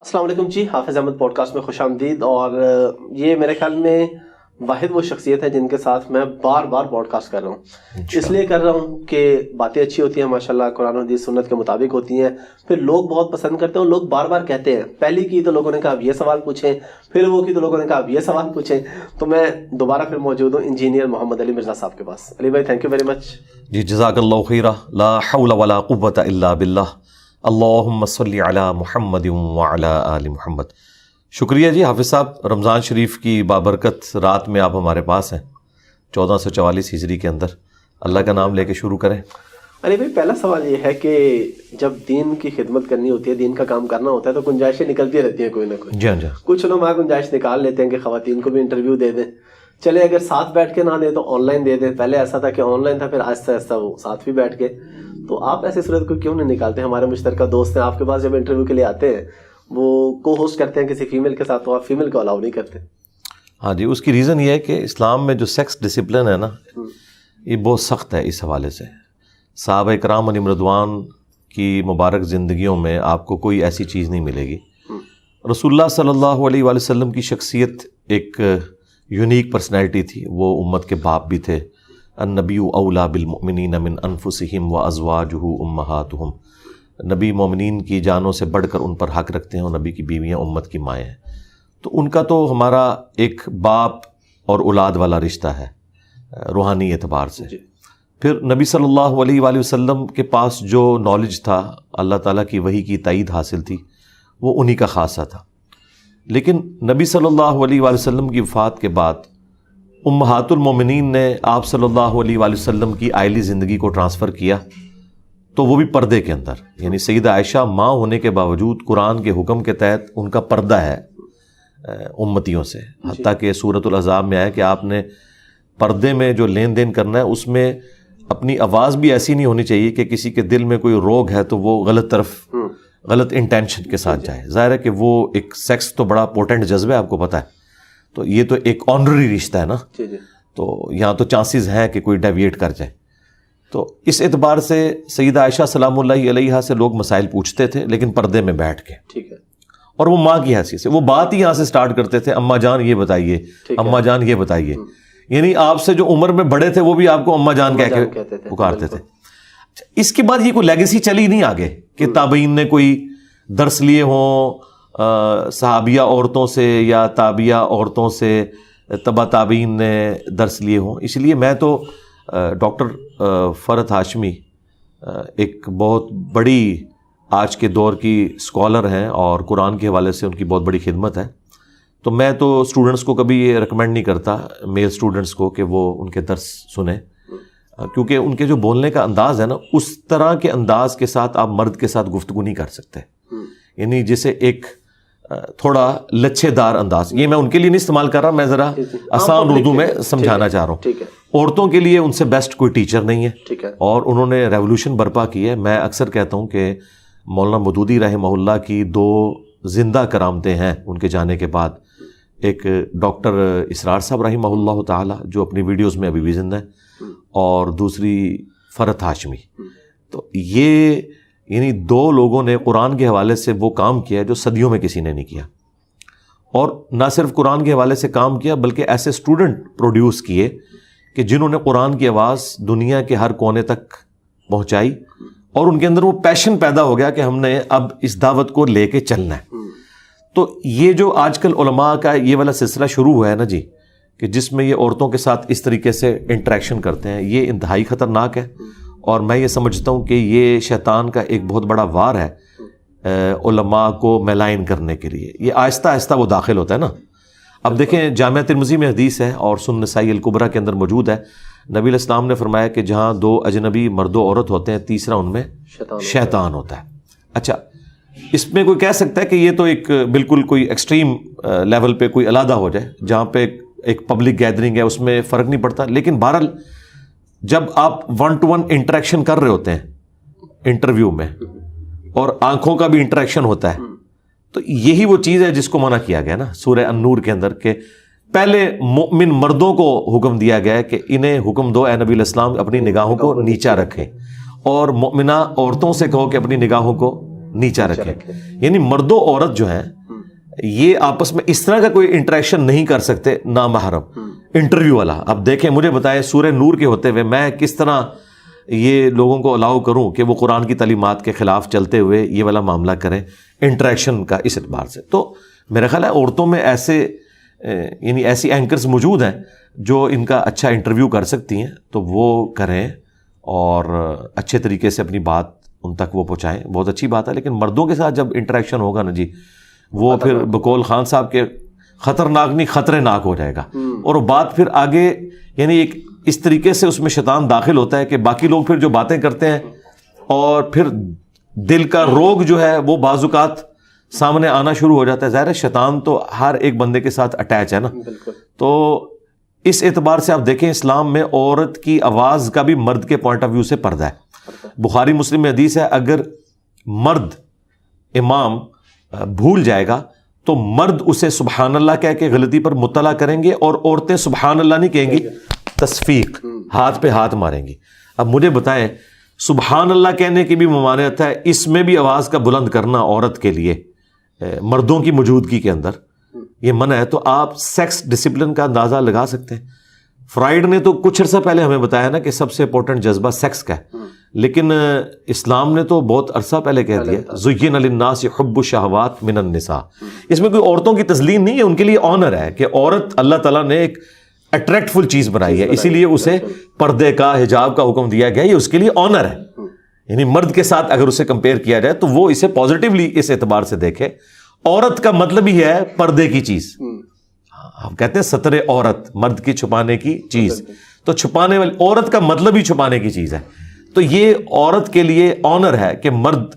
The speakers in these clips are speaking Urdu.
السلام علیکم جی، حافظ احمد پوڈ کاسٹ میں خوش آمدید. اور یہ میرے خیال میں واحد وہ شخصیت ہے جن کے ساتھ میں بار بار پوڈ کاسٹ کر رہا ہوں. اس لیے کر رہا ہوں کہ باتیں اچھی ہوتی ہیں ماشاءاللہ، قرآن و حدیث سنت کے مطابق ہوتی ہیں، پھر لوگ بہت پسند کرتے ہیں. لوگ بار بار کہتے ہیں، پہلی کی تو لوگوں نے کہا اب یہ سوال پوچھیں، پھر وہ کی تو لوگوں نے کہا اب یہ سوال پوچھیں. تو میں دوبارہ پھر موجود ہوں انجینئر محمد علی مرزا صاحب کے پاس. علی بھائی تھینک یو ویری مچ. جی جزاک اللہ خیرہ. لا حول ولا قوۃ الا باللہ. اللہم صلی علی محمد وعلی آل محمد. شکریہ جی حافظ صاحب. رمضان شریف کی بابرکت رات میں آپ ہمارے پاس ہیں 1444 ہجری کے اندر. اللہ کا نام لے کے شروع کریں. علی بھائی پہلا سوال یہ ہے کہ جب دین کی خدمت کرنی ہوتی ہے، دین کا کام کرنا ہوتا ہے تو گنجائشیں نکلتی رہتی ہیں کوئی نہ کوئی. جی ہاں جی. کچھ لوگ گنجائش نکال لیتے ہیں کہ خواتین کو بھی انٹرویو دے دیں. چلے اگر ساتھ بیٹھ کے نہ دیں تو آن لائن دے دیں. پہلے ایسا تھا کہ آن لائن تھا، پھر آہستہ آہستہ وہ ساتھ بھی بیٹھ کے. تو آپ ایسی صورت کو کیوں نہیں نکالتے؟ ہمارے مشترکہ دوست ہیں آپ کے پاس، جب انٹرویو کے لیے آتے ہیں وہ کو ہوسٹ کرتے ہیں کسی فیمیل کے ساتھ، تو آپ فیمیل کو الاؤ نہیں کرتے. ہاں جی، اس کی ریزن یہ ہے کہ اسلام میں جو سیکس ڈسپلن ہے نا، یہ بہت سخت ہے. اس حوالے سے صحابہ کرام علیہم رضوان کی مبارک زندگیوں میں آپ کو کوئی ایسی چیز نہیں ملے گی. رسول اللہ صلی اللہ علیہ وآلہ وسلم کی شخصیت ایک یونیک پرسنالٹی تھی. وہ امت کے باپ بھی تھے. النبی اولیٰ بالمؤمنین من انفسہم وازواجہ امہاتہم. نبی مومنین کی جانوں سے بڑھ کر ان پر حق رکھتے ہیں، اور نبی کی بیویاں امت کی مائیں ہیں. تو ان کا تو ہمارا ایک باپ اور اولاد والا رشتہ ہے روحانی اعتبار سے. پھر نبی صلی اللہ علیہ وآلہ وسلم کے پاس جو نالج تھا، اللہ تعالیٰ کی وحی کی تائید حاصل تھی، وہ انہی کا خاصہ تھا. لیکن نبی صلی اللہ علیہ وآلہ وسلم کی وفات کے بعد امہات المومنین نے آپ صلی اللہ علیہ وآلہ وسلم کی آئلی زندگی کو ٹرانسفر کیا، تو وہ بھی پردے کے اندر. یعنی سیدہ عائشہ ماں ہونے کے باوجود قرآن کے حکم کے تحت ان کا پردہ ہے امتیوں سے. حتیٰ کہ سورۃ الاحزاب میں آیا کہ آپ نے پردے میں جو لین دین کرنا ہے، اس میں اپنی آواز بھی ایسی نہیں ہونی چاہیے کہ کسی کے دل میں کوئی روگ ہے تو وہ غلط طرف غلط انٹینشن کے ساتھ جائے. ظاہر ہے کہ وہ ایک سیکس تو بڑا پوٹنٹ جذبہ ہے، آپ کو پتہ ہے. تو یہ تو ایک آنرری رشتہ ہے نا، تو یہاں تو چانسز ہیں کہ کوئی ڈیویٹ کر جائے. تو اس اعتبار سے سیدہ عائشہ سلام اللہ علیہا سے لوگ مسائل پوچھتے تھے، لیکن پردے میں بیٹھ کے. ٹھیک ہے. اور وہ ماں کی حیثیت سے وہ بات ہی یہاں سے سٹارٹ کرتے تھے، اماں جان یہ بتائیے، اماں جان یہ بتائیے. یعنی آپ سے جو عمر میں بڑے تھے وہ بھی آپ کو اماں جان کہہ کے پکارتے تھے. اس کے بعد یہ کوئی لیگیسی چلی نہیں آگے کہ تابعین نے کوئی درس لیے ہوں صحابیہ عورتوں سے یا تابعیہ عورتوں سے، تبع تابعین نے درس لیے ہوں. اس لیے میں تو ڈاکٹر فرحت ہاشمی ایک بہت بڑی آج کے دور کی اسکالر ہیں، اور قرآن کے حوالے سے ان کی بہت بڑی خدمت ہے. تو میں تو اسٹوڈنٹس کو کبھی یہ ریکمینڈ نہیں کرتا، میل اسٹوڈنٹس کو، کہ وہ ان کے درس سنیں، کیونکہ ان کے جو بولنے کا انداز ہے نا، اس طرح کے انداز کے ساتھ آپ مرد کے ساتھ گفتگو نہیں کر سکتے. یعنی جیسے ایک تھوڑا لچھے دار انداز. یہ میں ان کے لیے نہیں استعمال کر رہا، میں ذرا آسان اردو میں سمجھانا چاہ رہا ہوں. عورتوں کے لیے ان سے بیسٹ کوئی ٹیچر نہیں ہے، اور انہوں نے ریولوشن برپا کی ہے. میں اکثر کہتا ہوں کہ مولانا مودودی رحمہ اللہ کی 2 زندہ کرامتیں ہیں ان کے جانے کے بعد. ایک ڈاکٹر اسرار صاحب رحمہ اللہ تعالی جو اپنی ویڈیوز میں ابھی بھی زندہ ہیں، اور دوسری فرحت ہاشمی. تو یہ یعنی 2 لوگوں نے قرآن کے حوالے سے وہ کام کیا جو صدیوں میں کسی نے نہیں کیا. اور نہ صرف قرآن کے حوالے سے کام کیا، بلکہ ایسے اسٹوڈنٹ پروڈیوس کیے کہ جنہوں نے قرآن کی آواز دنیا کے ہر کونے تک پہنچائی، اور ان کے اندر وہ پیشن پیدا ہو گیا کہ ہم نے اب اس دعوت کو لے کے چلنا ہے. تو یہ جو آج کل علماء کا یہ والا سلسلہ شروع ہوا ہے نا جی، کہ جس میں یہ عورتوں کے ساتھ اس طریقے سے انٹریکشن کرتے ہیں، یہ انتہائی خطرناک ہے. اور میں یہ سمجھتا ہوں کہ یہ شیطان کا ایک بہت بڑا وار ہے علماء کو میلائن کرنے کے لیے. یہ آہستہ آہستہ وہ داخل ہوتا ہے نا. اب دیکھیں جامعہ ترمذی میں حدیث ہے، اور سنن نسائی الکبریٰ کے اندر موجود ہے. نبی علیہ السلام نے فرمایا کہ جہاں 2 اجنبی مرد و عورت ہوتے ہیں، تیسرا ان میں شیطان ہوتا ہے. اچھا، اس میں کوئی کہہ سکتا ہے کہ یہ تو ایک بالکل کوئی ایکسٹریم لیول پہ کوئی علیحدہ ہو جائے، جہاں پہ ایک پبلک گیدرنگ ہے اس میں فرق نہیں پڑتا. لیکن بہرحال جب آپ 1 to 1 انٹریکشن کر رہے ہوتے ہیں انٹرویو میں، اور آنکھوں کا بھی انٹریکشن ہوتا ہے، تو یہی وہ چیز ہے جس کو منع کیا گیا نا سورہ النور کے اندر، کہ پہلے مومن مردوں کو حکم دیا گیا ہے کہ انہیں حکم دو اے نبی علیہ السلام اپنی نگاہوں کو نیچا رکھیں، اور مومنہ عورتوں سے کہو کہ اپنی نگاہوں کو نیچا رکھیں. یعنی مرد و عورت جو ہیں یہ آپس میں اس طرح کا کوئی انٹریکشن نہیں کر سکتے نامحرم انٹرویو والا. اب دیکھیں مجھے بتائیں سورہ نور کے ہوتے ہوئے میں کس طرح یہ لوگوں کو الاؤ کروں کہ وہ قرآن کی تعلیمات کے خلاف چلتے ہوئے یہ والا معاملہ کریں انٹریکشن کا اس اعتبار سے. تو میرا خیال ہے عورتوں میں ایسے یعنی ایسی اینکرز موجود ہیں جو ان کا اچھا انٹرویو کر سکتی ہیں, تو وہ کریں اور اچھے طریقے سے اپنی بات ان تک وہ پہنچائیں, بہت اچھی بات ہے. لیکن مردوں کے ساتھ جب انٹریکشن ہوگا نا جی, وہ پھر بقول خان صاحب کے خطرناک نہیں خطرے ناک ہو جائے گا, اور وہ بات پھر آگے یعنی ایک اس طریقے سے اس میں شیطان داخل ہوتا ہے کہ باقی لوگ پھر جو باتیں کرتے ہیں اور پھر دل کا روگ جو ہے وہ بعض اوقات سامنے آنا شروع ہو جاتا ہے. ظاہر ہے شیطان تو ہر ایک بندے کے ساتھ اٹیچ ہے نا, تو اس اعتبار سے آپ دیکھیں اسلام میں عورت کی آواز کا بھی مرد کے پوائنٹ آف ویو سے پردہ ہے. بخاری مسلم میں حدیث ہے اگر مرد امام بھول جائے گا تو مرد اسے سبحان اللہ کہہ کے غلطی پر مطلع کریں گے, اور عورتیں سبحان اللہ نہیں کہیں گی, تصفیق ہاتھ پہ ہاتھ ماریں گی. اب مجھے بتائیں سبحان اللہ کہنے کی بھی ممانعت ہے, اس میں بھی آواز کا بلند کرنا عورت کے لیے مردوں کی موجودگی کے اندر یہ منع ہے. تو آپ سیکس ڈسپلن کا اندازہ لگا سکتے ہیں. فرائیڈ نے تو کچھ عرصہ پہلے ہمیں بتایا نا کہ سب سے امپورٹنٹ جذبہ سیکس کا ہے, لیکن اسلام نے تو بہت عرصہ پہلے کہہ دیا زین للناس حب الشہوات من النساء. اس میں کوئی عورتوں کی تزلیل نہیں ہے, ان کے لیے آنر ہے کہ عورت اللہ تعالیٰ نے ایک اٹریکٹفل چیز بنائی ہے, اسی لیے اسے پردے کا حجاب کا حکم دیا گیا, یہ اس کے لیے آنر ہے. یعنی مرد کے ساتھ اگر اسے کمپیئر کیا جائے تو وہ اسے پازیٹیولی اس اعتبار سے دیکھے. عورت کا مطلب ہی ہے پردے کی چیز, ہم کہتے ہیں ستر عورت, مرد کی چھپانے کی چیز, تو چھپانے والی عورت کا مطلب ہی چھپانے کی چیز ہے. تو یہ عورت کے لیے آنر ہے کہ مرد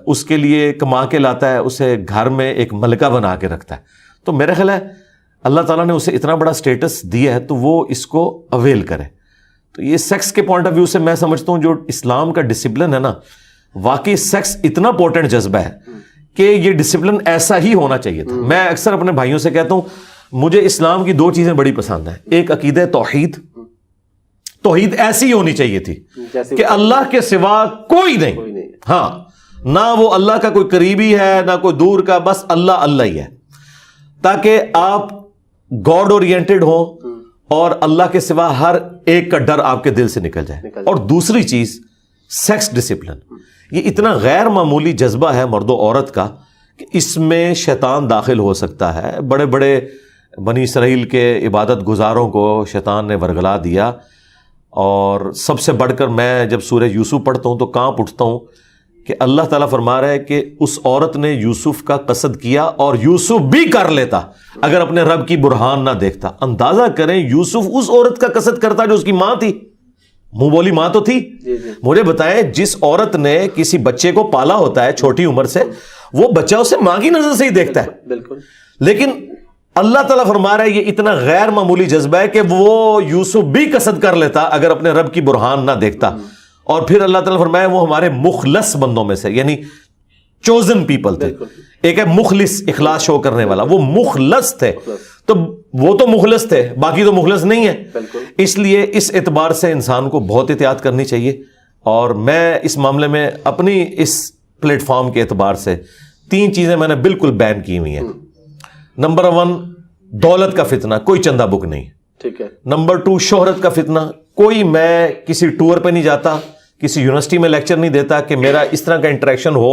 اس کے لیے کما کے لاتا ہے, اسے گھر میں ایک ملکہ بنا کے رکھتا ہے. تو میرا خیال ہے اللہ تعالیٰ نے اسے اتنا بڑا سٹیٹس دیا ہے تو وہ اس کو اویل کرے. تو یہ سیکس کے پوائنٹ آف ویو سے میں سمجھتا ہوں جو اسلام کا ڈسپلن ہے نا, واقعی سیکس اتنا پورٹنٹ جذبہ ہے کہ یہ ڈسپلن ایسا ہی ہونا چاہیے تھا. میں اکثر اپنے بھائیوں سے کہتا ہوں مجھے اسلام کی دو چیزیں بڑی پسند ہیں. ایک عقیدہ توحید, توحید ایسی ہی ہونی چاہیے تھی کہ اللہ کے سوا کوئی نہیں, ہاں نہ وہ اللہ کا کوئی قریبی ہے نہ کوئی دور کا, بس اللہ اللہ ہی ہے, تاکہ آپ گاڈ اورینٹڈ ہو اور اللہ کے سوا ہر ایک کا ڈر آپ کے دل سے نکل جائے. اور دوسری چیز سیکس ڈسپلن, یہ اتنا غیر معمولی جذبہ ہے مرد و عورت کا کہ اس میں شیطان داخل ہو سکتا ہے. بڑے بڑے بنی اسرائیل کے عبادت گزاروں کو شیطان نے ورگلا دیا, اور سب سے بڑھ کر میں جب سورہ یوسف پڑھتا ہوں تو کانپ اٹھتا ہوں کہ اللہ تعالیٰ فرما رہا ہے کہ اس عورت نے یوسف کا قصد کیا اور یوسف بھی کر لیتا اگر اپنے رب کی برہان نہ دیکھتا. اندازہ کریں یوسف اس عورت کا قصد کرتا جو اس کی ماں تھی, منہ بولی ماں تو تھی. مجھے بتائیں جس عورت نے کسی بچے کو پالا ہوتا ہے چھوٹی عمر سے, وہ بچہ اسے ماں کی نظر سے ہی دیکھتا ہے. بالکل. لیکن اللہ تعالیٰ فرما رہا ہے یہ اتنا غیر معمولی جذبہ ہے کہ وہ یوسف بھی قصد کر لیتا اگر اپنے رب کی برہان نہ دیکھتا. اور پھر اللہ تعالیٰ فرمایا وہ ہمارے مخلص بندوں میں سے, یعنی چوزن پیپل تھے. ایک ہے مخلص, اخلاص شو کرنے والا, وہ مخلص تھے. تو وہ تو مخلص تھے, باقی تو مخلص نہیں ہے. اس لیے اس اعتبار سے انسان کو بہت احتیاط کرنی چاہیے. اور میں اس معاملے میں اپنی اس پلیٹ فارم کے اعتبار سے 3 چیزیں میں نے بالکل بین کی ہوئی ہیں. نمبر 1 دولت کا فتنہ, کوئی چندہ بک نہیں. ٹھیک ہے. نمبر 2 شہرت کا فتنہ, کوئی میں کسی ٹور پہ نہیں جاتا, کسی یونیورسٹی میں لیکچر نہیں دیتا کہ میرا اس طرح کا انٹریکشن ہو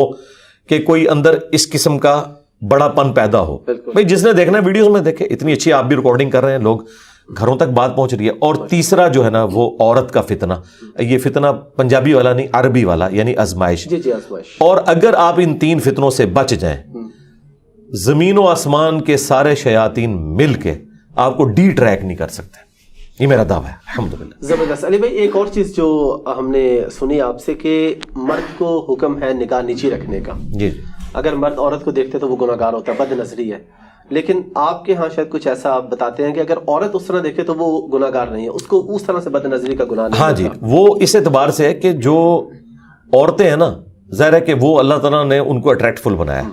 کہ کوئی اندر اس قسم کا بڑا پن پیدا ہو. بھائی جس نے دیکھنا ویڈیوز میں دیکھے, اتنی اچھی آپ بھی ریکارڈنگ کر رہے ہیں, لوگ گھروں تک بات پہنچ رہی ہے. اور تیسرا جو ہے نا وہ عورت کا فتنہ, یہ فتنہ پنجابی والا نہیں عربی والا, یعنی آزمائش. اور اگر آپ ان 3 فتنوں سے بچ جائیں, زمین و آسمان کے سارے شیاطین مل کے آپ کو ڈی ٹریک نہیں کر سکتے. یہ میرا دعویٰ ہے الحمدللہ. زبردست. علی بھائی ایک اور چیز جو ہم نے سنی آپ سے کہ مرد کو حکم ہے نگاہ نیچی رکھنے کا. جی. اگر مرد عورت کو دیکھتے تو وہ گناہ گار ہوتا ہے, بد نظری ہے. لیکن آپ کے ہاں شاید کچھ ایسا آپ بتاتے ہیں کہ اگر عورت اس طرح دیکھے تو وہ گناہ گار نہیں ہے, اس کو اس طرح سے بد نظری کا گناہ نہیں. ہاں جی, وہ اس اعتبار سے ہے کہ جو عورتیں ہیں نا, ظاہر ہے کہ وہ اللہ تعالیٰ نے ان کو اٹریکٹفل بنایا.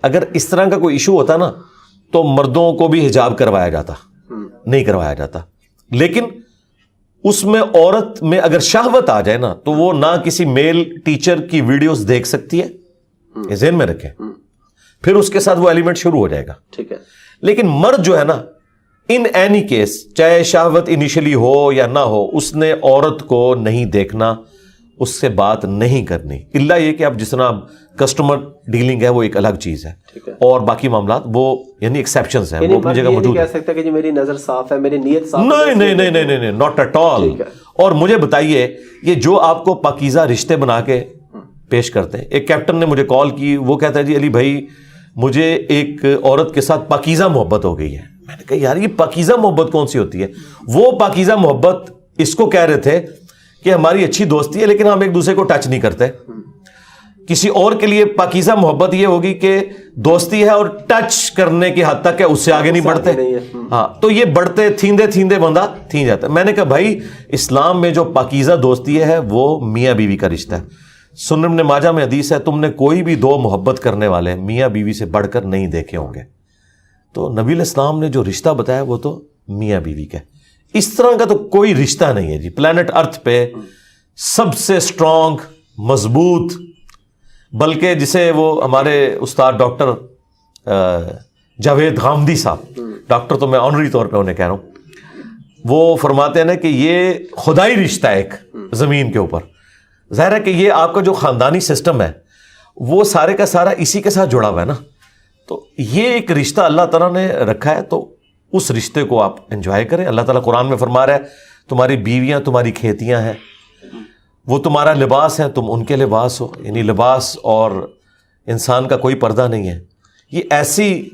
اگر اس طرح کا کوئی ایشو ہوتا نا تو مردوں کو بھی حجاب کروایا جاتا, نہیں کروایا جاتا. لیکن اس میں عورت میں اگر شہوت آ جائے نا تو وہ نہ کسی میل ٹیچر کی ویڈیوز دیکھ سکتی ہے, یہ ذہن میں رکھیں. پھر اس کے ساتھ وہ ایلیمنٹ شروع ہو جائے گا. ٹھیک ہے. لیکن مرد جو ہے نا, ان اینی کیس چاہے شہوت انیشلی ہو یا نہ ہو, اس نے عورت کو نہیں دیکھنا, اس سے بات نہیں کرنی, الا یہ کہ اب جس طرح کسٹمر ڈیلنگ ہے وہ ایک الگ چیز ہے, اور باقی معاملات وہ یعنی ایکسیپشنز ہیں, وہ اپنی جگہ موجود ہے. کہہ سکتا کہ جی میری نظر صاف ہے, میری نیت صاف ہے. نہیں, ناٹ ایٹ آل. اور مجھے بتائیے, یہ جو آپ کو پاکیزہ رشتے بنا کے پیش کرتے ہیں, ایک کیپٹن نے مجھے کال کی, وہ کہتا ہے جی علی بھائی مجھے ایک عورت کے ساتھ پاکیزہ محبت ہو گئی ہے. میں نے کہا یار یہ پاکیزہ محبت کون سی ہوتی ہے؟ وہ پاکیزہ محبت اس کو کہہ رہے تھے کہ ہماری اچھی دوستی ہے لیکن ہم ایک دوسرے کو ٹچ نہیں کرتے. کسی اور کے لیے پاکیزہ محبت یہ ہوگی کہ دوستی ہے اور ٹچ کرنے کی حد تک ہے, اس سے آگے نہیں بڑھتے. ہاں, تو یہ بڑھتے تھیندے بندہ تھین جاتا ہے. میں نے کہا بھائی اسلام میں جو پاکیزہ دوستی ہے وہ میاں بیوی کا رشتہ ہے. سنن ابن ماجہ میں حدیث ہے, تم نے کوئی بھی دو محبت کرنے والے میاں بیوی سے بڑھ کر نہیں دیکھے ہوں گے. تو نبی علیہ السلام نے جو رشتہ بتایا وہ تو میاں بیوی کا ہے. اس طرح کا تو کوئی رشتہ نہیں ہے جی پلانٹ ارتھ پہ. سب سے اسٹرانگ, مضبوط, بلکہ جسے وہ ہمارے استاد ڈاکٹر جاوید غامدی صاحب, ڈاکٹر تو میں آنری طور پہ انہیں کہہ رہا ہوں, وہ فرماتے ہیں نا کہ یہ خدائی رشتہ ہے ایک زمین کے اوپر. ظاہر ہے کہ یہ آپ کا جو خاندانی سسٹم ہے وہ سارے کا سارا اسی کے ساتھ جڑا ہوا ہے نا. تو یہ ایک رشتہ اللہ تعالیٰ نے رکھا ہے, تو اس رشتے کو آپ انجوائے کریں. اللہ تعالیٰ قرآن میں فرما رہا ہے تمہاری بیویاں تمہاری کھیتیاں ہیں, وہ تمہارا لباس ہے, تم ان کے لباس ہو. یعنی لباس اور انسان کا کوئی پردہ نہیں ہے. یہ ایسی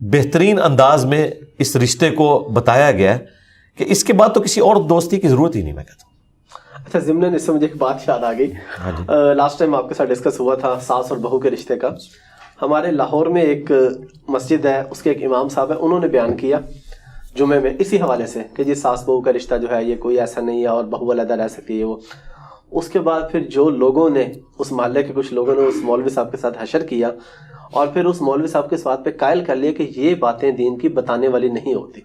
بہترین انداز میں اس رشتے کو بتایا گیا ہے کہ اس کے بعد تو کسی اور دوستی کی ضرورت ہی نہیں, میں کہتا ہوں. اچھا, ضمن اس سے مجھے ایک بات یاد آ گئی. لاسٹ ٹائم آپ کے ساتھ ڈسکس ہوا تھا ساس اور بہو کے رشتے کا. ہمارے لاہور میں ایک مسجد ہے, اس کے ایک امام صاحب ہیں, انہوں نے بیان کیا جمعے میں اسی حوالے سے کہ جی ساس بہو کا رشتہ جو ہے یہ کوئی ایسا نہیں ہے اور بہو علیحدہ رہ سکتی ہے. وہ اس کے بعد پھر جو لوگوں نے, اس محلے کے کچھ لوگوں نے اس مولوی صاحب کے ساتھ حشر کیا اور پھر اس مولوی صاحب کے اس بات پہ قائل کر لیا کہ یہ باتیں دین کی بتانے والی نہیں ہوتی.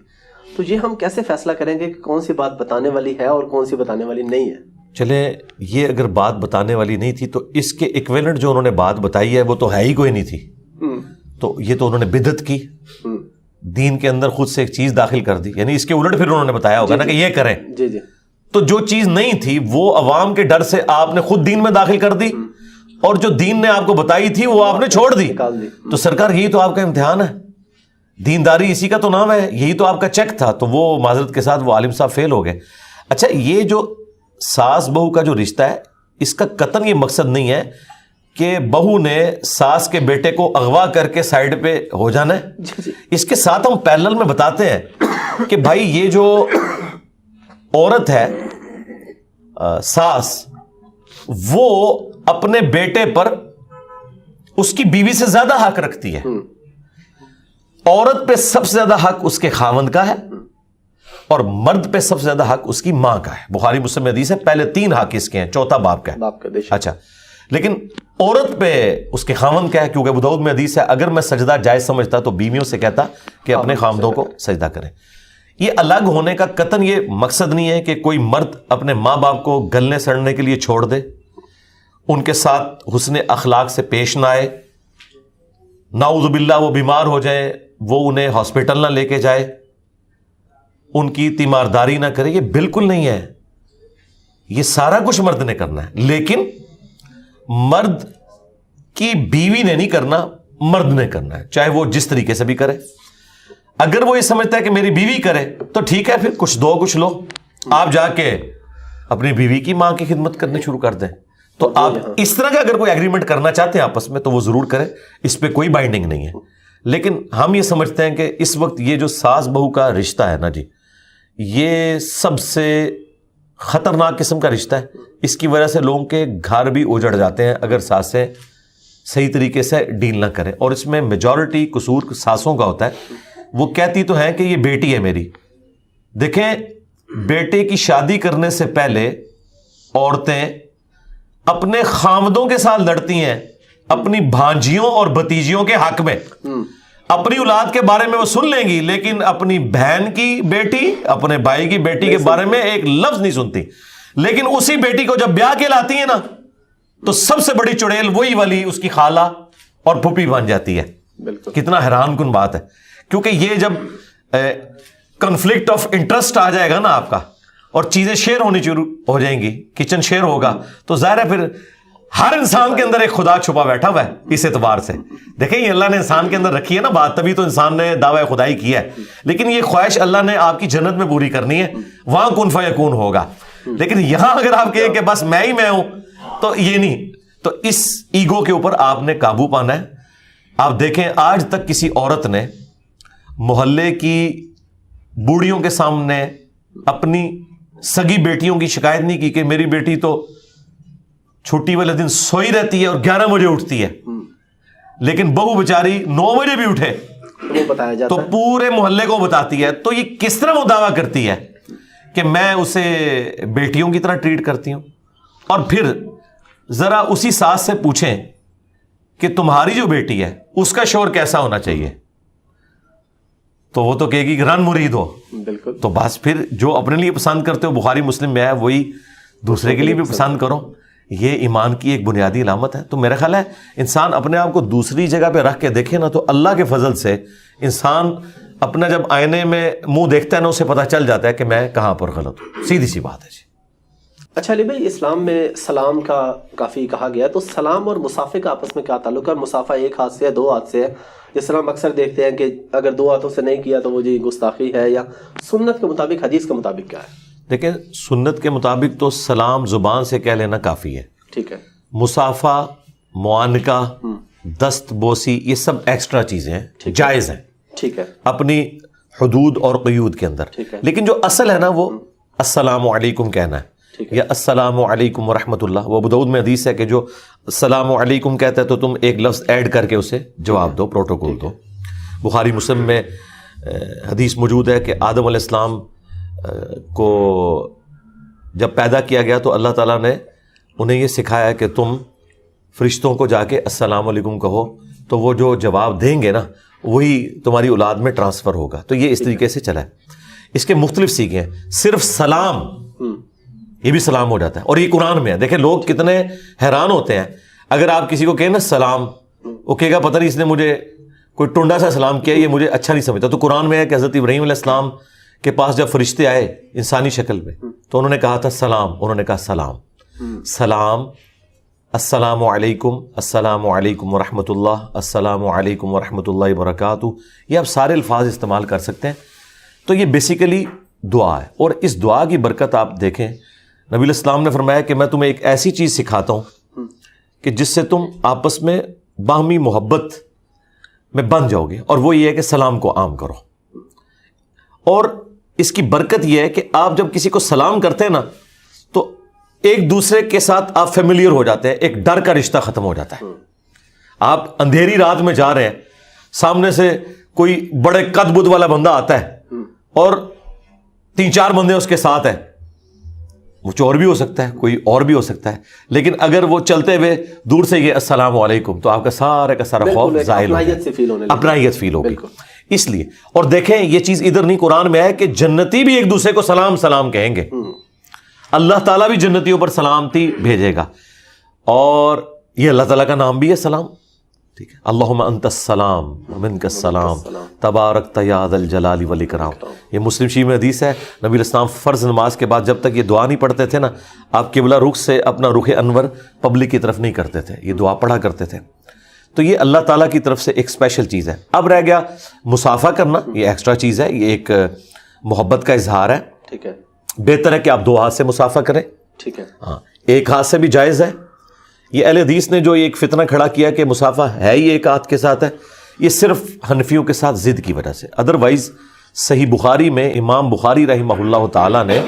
تو یہ ہم کیسے فیصلہ کریں گے کہ کون سی بات بتانے والی ہے اور کون سی بتانے والی نہیں ہے؟ چلیں, یہ اگر بات بتانے والی نہیں تھی تو اس کے ایکویلنٹ جو انہوں نے بات بتائی ہے وہ تو ہے ہی کوئی نہیں تھی. تو یہ تو انہوں نے بدعت کی, دین کے اندر خود سے ایک چیز داخل کر دی. یعنی اس کے الٹ پھر انہوں نے بتایا ہوگا نا کہ یہ کریں. جی جی. تو جو چیز نہیں تھی وہ عوام کے ڈر سے آپ نے خود دین میں داخل کر دی, اور جو دین نے آپ کو بتائی تھی وہ آپ نے چھوڑ دی. تو سرکار یہی تو آپ کا امتحان ہے, دینداری اسی کا تو نام ہے, یہی تو آپ کا چیک تھا. تو وہ معذرت کے ساتھ وہ عالم صاحب فیل ہو گئے. اچھا, یہ جو ساس بہو کا جو رشتہ ہے اس کا قطعاً یہ مقصد نہیں ہے کہ بہو نے ساس کے بیٹے کو اغوا کر کے سائڈ پہ ہو جانا ہے. اس کے ساتھ ہم پیرلل میں بتاتے ہیں کہ بھائی یہ جو عورت ہے ساس, وہ اپنے بیٹے پر اس کی بیوی سے زیادہ حق رکھتی ہے. عورت پہ سب سے زیادہ حق اس کے خاوند کا ہے اور مرد پہ سب سے زیادہ حق اس کی ماں کا ہے. بخاری مسلم حدیث ہے, پہلے 3 حق اس کے ہیں, چوتھا باپ کا ہے. اچھا, لیکن عورت پہ اس کے خاوند کا ہے, کیونکہ ابو داؤد میں حدیث ہے اگر میں سجدہ جائز سمجھتا تو بیویوں سے کہتا کہ اپنے خاوندوں کو سجدہ کریں. یہ الگ ہونے کا قطعاً یہ مقصد نہیں ہے کہ کوئی مرد اپنے ماں باپ کو گلنے سڑنے کے لیے چھوڑ دے, ان کے ساتھ حسن اخلاق سے پیش نہ آئے, نعوذ باللہ وہ بیمار ہو جائیں, وہ انہیں ہاسپٹل نہ لے کے جائے, ان کی تیمارداری نہ کرے. یہ بالکل نہیں ہے, یہ سارا کچھ مرد نے کرنا ہے. لیکن مرد کی بیوی نے نہیں کرنا, مرد نے کرنا ہے, چاہے وہ جس طریقے سے بھی کرے. اگر وہ یہ سمجھتا ہے کہ میری بیوی کرے تو ٹھیک ہے, پھر کچھ دو کچھ لو, آپ جا کے اپنی بیوی کی ماں کی خدمت کرنی شروع کر دیں. تو آپ اس طرح کا اگر کوئی ایگریمنٹ کرنا چاہتے ہیں آپس میں تو وہ ضرور کریں, اس پہ کوئی بائنڈنگ نہیں ہے. لیکن ہم یہ سمجھتے ہیں کہ اس وقت یہ جو ساس بہو کا رشتہ ہے نا جی, یہ سب سے خطرناک قسم کا رشتہ ہے. اس کی وجہ سے لوگوں کے گھر بھی اجڑ جاتے ہیں اگر ساسیں صحیح طریقے سے ڈیل نہ کریں. اور اس میں میجورٹی قصور ساسوں کا ہوتا ہے. وہ کہتی تو ہیں کہ یہ بیٹی ہے میری. دیکھیں, بیٹے کی شادی کرنے سے پہلے عورتیں اپنے خامدوں کے ساتھ لڑتی ہیں اپنی بھانجیوں اور بھتیجیوں کے حق میں. اپنی اولاد کے بارے میں وہ سن لیں گی, لیکن اپنی بہن کی بیٹی, اپنے بھائی کی بیٹی کے بارے میں ایک لفظ نہیں سنتی. لیکن اسی بیٹی کو جب بیاہ کے لاتی ہیں نا تو سب سے بڑی چڑیل وہی والی اس کی خالہ اور پھوپھی بن جاتی ہے. بالکل کتنا حیران کن بات ہے، کیونکہ یہ جب کنفلکٹ آف انٹرسٹ آ جائے گا نا آپ کا، اور چیزیں شیئر ہونی شروع ہو جائیں گی، کچن شیئر ہوگا، تو ظاہر ہے پھر ہر انسان کے اندر ایک خدا چھپا بیٹھا ہوا ہے اس اعتبار سے. دیکھیں یہ اللہ نے انسان کے اندر رکھی ہے نا بات، تبھی تو انسان نے دعوی خدائی کیا ہے. لیکن یہ خواہش اللہ نے آپ کی جنت میں پوری کرنی ہے، وہاں کن فیکون ہوگا. لیکن یہاں اگر آپ کہیں کہ بس میں ہی میں ہوں، تو یہ نہیں. تو اس ایگو کے اوپر آپ نے قابو پانا ہے. آپ دیکھیں آج تک کسی عورت نے محلے کی بوڑھیوں کے سامنے اپنی سگی بیٹیوں کی شکایت نہیں کی کہ میری بیٹی تو چھٹی والے دن سوئی رہتی ہے اور 11 بجے اٹھتی ہے، لیکن بہو بیچاری 9 بجے بھی اٹھے وہ بتایا جاتا تو ہے. پورے محلے کو بتاتی ہے. تو یہ کس طرح وہ دعویٰ کرتی ہے کہ میں اسے بیٹیوں کی طرح ٹریٹ کرتی ہوں؟ اور پھر ذرا اسی ساس سے پوچھیں کہ تمہاری جو بیٹی ہے اس کا شوہر کیسا ہونا چاہیے، تو وہ تو کہے گی کہ رن مرید ہو. بالکل. تو بس پھر جو اپنے لیے پسند کرتے ہو بخاری مسلم میں ہے وہی دوسرے کے لیے بھی پسند کرو. یہ ایمان کی ایک بنیادی علامت ہے. تو میرا خیال ہے انسان اپنے آپ کو دوسری جگہ پہ رکھ کے دیکھے نا، تو اللہ کے فضل سے انسان اپنا جب آئینے میں منہ دیکھتا ہے نا، اسے پتہ چل جاتا ہے کہ میں کہاں پر غلط ہوں. سیدھی سی بات ہے جی. اچھا علی بھائی، اسلام میں سلام کا کافی کہا گیا، تو سلام اور مصافحے کا آپس میں کیا تعلق ہے؟ مصافحہ ایک ہاتھ سے ہے، 2 ہاتھ سے ہے؟ جس طرح ہم اکثر دیکھتے ہیں کہ اگر 2 ہاتھوں سے نہیں کیا تو وہ جی گستاخی ہے، یا سنت کے مطابق، حدیث کے مطابق کیا ہے؟ دیکھیں سنت کے مطابق تو سلام زبان سے کہہ لینا کافی ہے. ٹھیک ہے. مصافحہ، معانقہ، دست بوسی، یہ سب ایکسٹرا چیزیں ہیں، جائز ہیں. ٹھیک ہے. اپنی حدود اور قیود کے اندر. لیکن جو اصل ہے نا وہ السلام علیکم کہنا ہے، یا السلام علیکم ورحمۃ اللہ. وہ ابو داؤد میں حدیث ہے کہ جو السلام علیکم کہتا ہے تو تم ایک لفظ ایڈ کر کے اسے جواب دو، پروٹوکول دو. بخاری مسلم میں حدیث موجود ہے کہ آدم علیہ السلام کو جب پیدا کیا گیا تو اللہ تعالیٰ نے انہیں یہ سکھایا کہ تم فرشتوں کو جا کے السلام علیکم کہو، تو وہ جو جواب دیں گے نا وہی تمہاری اولاد میں ٹرانسفر ہوگا. تو یہ اس طریقے سے چلا ہے. اس کے مختلف سیکھیں ہیں. صرف سلام یہ بھی سلام ہو جاتا ہے، اور یہ قرآن میں ہے. دیکھیں لوگ کتنے حیران ہوتے ہیں اگر آپ کسی کو کہیں نا سلام، وہ کہے گا پتہ نہیں اس نے مجھے کوئی ٹنڈا سا سلام کیا، یہ مجھے اچھا نہیں سمجھتا. تو قرآن میں ہے کہ حضرت ابراہیم علیہ السلام کے پاس جب فرشتے آئے انسانی شکل میں تو انہوں نے کہا تھا سلام، انہوں نے کہا سلام سلام، السلام علیکم، السلام علیکم ورحمۃ اللہ، السلام علیکم ورحمۃ اللہ وبرکاتہ. یہ آپ سارے الفاظ استعمال کر سکتے ہیں. تو یہ بیسیکلی دعا ہے، اور اس دعا کی برکت آپ دیکھیں نبی علیہ السلام نے فرمایا کہ میں تمہیں ایک ایسی چیز سکھاتا ہوں کہ جس سے تم آپس میں باہمی محبت میں بن جاؤ گے، اور وہ یہ ہے کہ سلام کو عام کرو. اور اس کی برکت یہ ہے کہ آپ جب کسی کو سلام کرتے ہیں نا تو ایک دوسرے کے ساتھ آپ فیملیئر ہو جاتے ہیں، ایک ڈر کا رشتہ ختم ہو جاتا ہے. آپ اندھیری رات میں جا رہے ہیں، سامنے سے کوئی بڑے قد بد والا بندہ آتا ہے اور 3-4 بندے اس کے ساتھ ہیں، وہ چور بھی ہو سکتا ہے، کوئی اور بھی ہو سکتا ہے، لیکن اگر وہ چلتے ہوئے دور سے یہ السلام علیکم تو آپ کا سارے کا سارا خوف ظاہر ہو جائے، اپنائیت فیل ہوگی. اس لیے اور دیکھیں یہ چیز ادھر نہیں، قرآن میں ہے کہ جنتی بھی ایک دوسرے کو سلام سلام کہیں گے. اللہ تعالیٰ بھی جنتیوں پر سلامتی بھیجے گا، اور یہ اللہ تعالیٰ کا نام بھی ہے سلام. ٹھیک ہے. اللہم انت السلام ومنک السلام تبارکت یا ذا الجلال والاکرام. یہ مسلم شریف میں حدیث ہے. نبی علیہ السلام فرض نماز کے بعد جب تک یہ دعا نہیں پڑھتے تھے نا، آپ قبلہ رخ سے اپنا رخ انور پبلک کی طرف نہیں کرتے تھے، یہ دعا پڑھا کرتے تھے. تو یہ اللہ تعالیٰ کی طرف سے ایک اسپیشل چیز ہے. اب رہ گیا مصافحہ کرنا، یہ ایکسٹرا چیز ہے، یہ ایک محبت کا اظہار ہے. ٹھیک ہے. بہتر ہے کہ آپ 2 ہاتھ سے مصافحہ کریں. ٹھیک ہے. ہاں، ایک ہاتھ سے بھی جائز ہے. یہ اہل حدیث نے جو ایک فتنہ کھڑا کیا کہ مصافحہ ہے ہی ایک ہاتھ کے ساتھ ہے، یہ صرف حنفیوں کے ساتھ ضد کی وجہ سے. ادروائز صحیح بخاری میں امام بخاری رحمہ اللہ تعالیٰ نے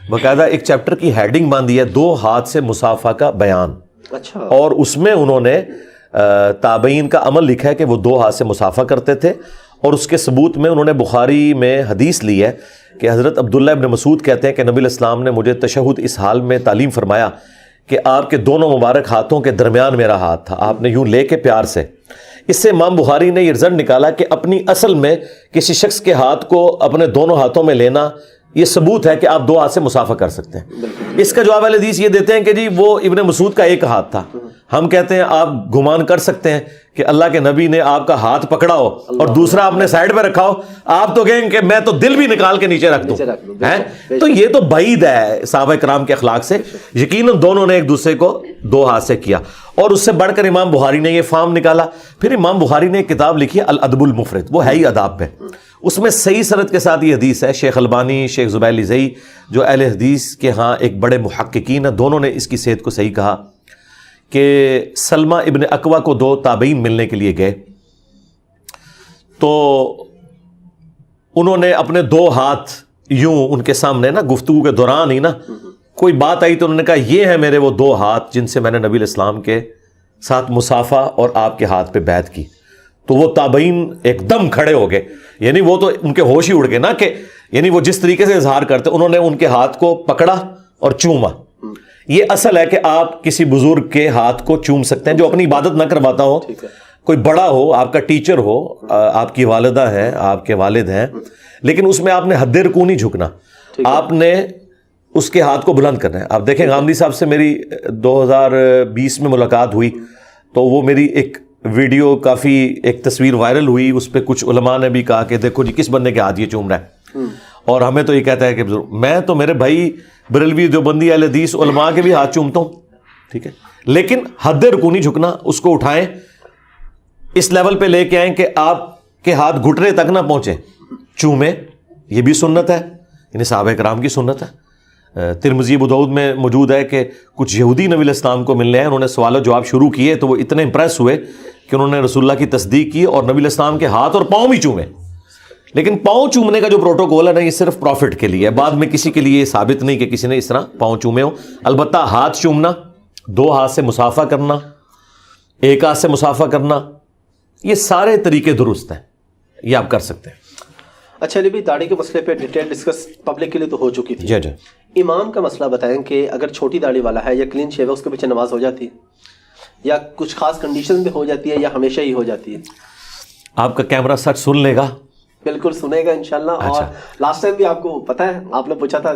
باقاعدہ ایک چیپٹر کی ہیڈنگ باندھی ہے 2 ہاتھ سے مصافحہ کا بیان. اچھا. اور اس میں انہوں نے تابعین کا عمل لکھا ہے کہ وہ 2 ہاتھ سے مصافحہ کرتے تھے، اور اس کے ثبوت میں انہوں نے بخاری میں حدیث لی ہے کہ حضرت عبداللہ ابن مسعود کہتے ہیں کہ نبی علیہ السلام نے مجھے تشہد اس حال میں تعلیم فرمایا کہ آپ کے دونوں مبارک ہاتھوں کے درمیان میرا ہاتھ تھا، آپ نے یوں لے کے پیار سے. اس سے امام بخاری نے یہ رزلٹ نکالا کہ اپنی اصل میں کسی شخص کے ہاتھ کو اپنے دونوں ہاتھوں میں لینا یہ ثبوت ہے کہ آپ 2 ہاتھ سے مسافہ کر سکتے ہیں. اس کا جواب اہل حدیث یہ دیتے ہیں کہ جی وہ ابن مسعود کا ایک ہاتھ تھا. ہم کہتے ہیں آپ گمان کر سکتے ہیں کہ اللہ کے نبی نے آپ کا ہاتھ پکڑا ہو اور دوسرا آپ نے سائڈ پہ رکھا ہو, آپ تو کہیں کہ میں تو دل بھی نکال کے نیچے رکھ دوں. تو یہ تو بعید ہے صحابہ کرام کے اخلاق سے. یقیناً دونوں نے ایک دوسرے کو 2 ہاتھ سے کیا. اور اس سے بڑھ کر امام بخاری نے یہ فارم نکالا. پھر امام بخاری نے ایک کتاب لکھی ہے الادب المفرد, وہ ہے ہی اداب پہ. اس میں صحیح سند کے ساتھ یہ حدیث ہے. شیخ البانی, شیخ زبیر لزئی جو اہل حدیث کے ہاں ایک بڑے محققین ہیں, دونوں نے اس کی صحت کو صحیح کہا کہ سلمہ ابن اکوع کو 2 تابعین ملنے کے لیے گئے, تو انہوں نے اپنے 2 ہاتھ یوں ان کے سامنے نا گفتگو کے دوران ہی نا کوئی بات آئی تو انہوں نے کہا یہ ہیں میرے وہ 2 ہاتھ جن سے میں نے نبی علیہ السلام کے ساتھ مصافحہ اور آپ کے ہاتھ پہ بیعت کی. تو وہ تابعین ایک دم کھڑے ہو گئے, یعنی وہ تو ان کے ہوش ہی اڑ گئے نا, کہ یعنی وہ جس طریقے سے اظہار کرتے انہوں نے ان کے ہاتھ کو پکڑا اور چوما. یہ اصل ہے کہ آپ کسی بزرگ کے ہاتھ کو چوم سکتے ہیں جو اپنی عبادت نہ کرواتا ہو, کوئی بڑا ہو, آپ کا ٹیچر ہو, آپ کی والدہ ہے, آپ کے والد ہیں, لیکن اس میں آپ نے حد رکوع نہیں جھکنا, آپ نے اس کے ہاتھ کو بلند کرنا ہے. آپ دیکھیں غامدی صاحب سے میری 2020 میں ملاقات ہوئی, تو وہ میری ایک ویڈیو کافی ایک تصویر وائرل ہوئی, اس پہ کچھ علماء نے بھی کہا کہ دیکھو جی کس بندے کے ہاتھ یہ چوم رہا ہے, اور ہمیں تو یہ کہتا ہے کہ میں تو میرے بھائی بریلوی دیوبندی اہل حدیث علماء کے بھی ہاتھ چومتا ہوں, ٹھیک ہے, لیکن حد رکوع نہیں جھکنا. اس کو اٹھائیں, اس لیول پہ لے کے آئیں کہ آپ کے ہاتھ گھٹنے تک نہ پہنچے, چومیں. یہ بھی سنت ہے, یعنی صحابہ کرام کی سنت ہے. ترمذی ابو داؤد میں موجود ہے کہ کچھ یہودی نبی علیہ السلام کو ملنے ہیں, انہوں نے سوال و جواب شروع کیے تو وہ اتنے امپریس ہوئے کہ انہوں نے رسول اللہ کی تصدیق کی اور نبی علیہ السلام کے ہاتھ اور پاؤں بھی چومے. لیکن پاؤں چومنے کا جو پروٹوکول ہے نا, یہ صرف پروفٹ کے لیے ہے, بعد میں کسی کے لیے یہ ثابت نہیں کہ کسی نے اس طرح پاؤں چومے ہوں. البتہ ہاتھ چومنا, 2 ہاتھ سے مسافہ کرنا, 1 ہاتھ سے مسافہ کرنا, یہ سارے طریقے درست ہیں, یہ آپ کر سکتے ہیں. اچھا علی بھائی, داڑھی کے مسئلے پہ ڈیٹیل ڈسکس پبلک کے لیے تو ہو چکی تھی. جی. امام کا مسئلہ بتائیں کہ اگر چھوٹی داڑھی والا ہے یا کلین شیو ہے, اس کے پیچھے نماز ہو جاتی ہے یا کچھ خاص کنڈیشن میں ہو جاتی ہے یا ہمیشہ ہی ہو جاتی ہے؟ آپ کا کیمرہ سچ سن لے گا, بالکل سنے گا انشاءاللہ. اور لاسٹ ٹائم بھی آپ کو پتہ ہے, آپ نے پوچھا تھا.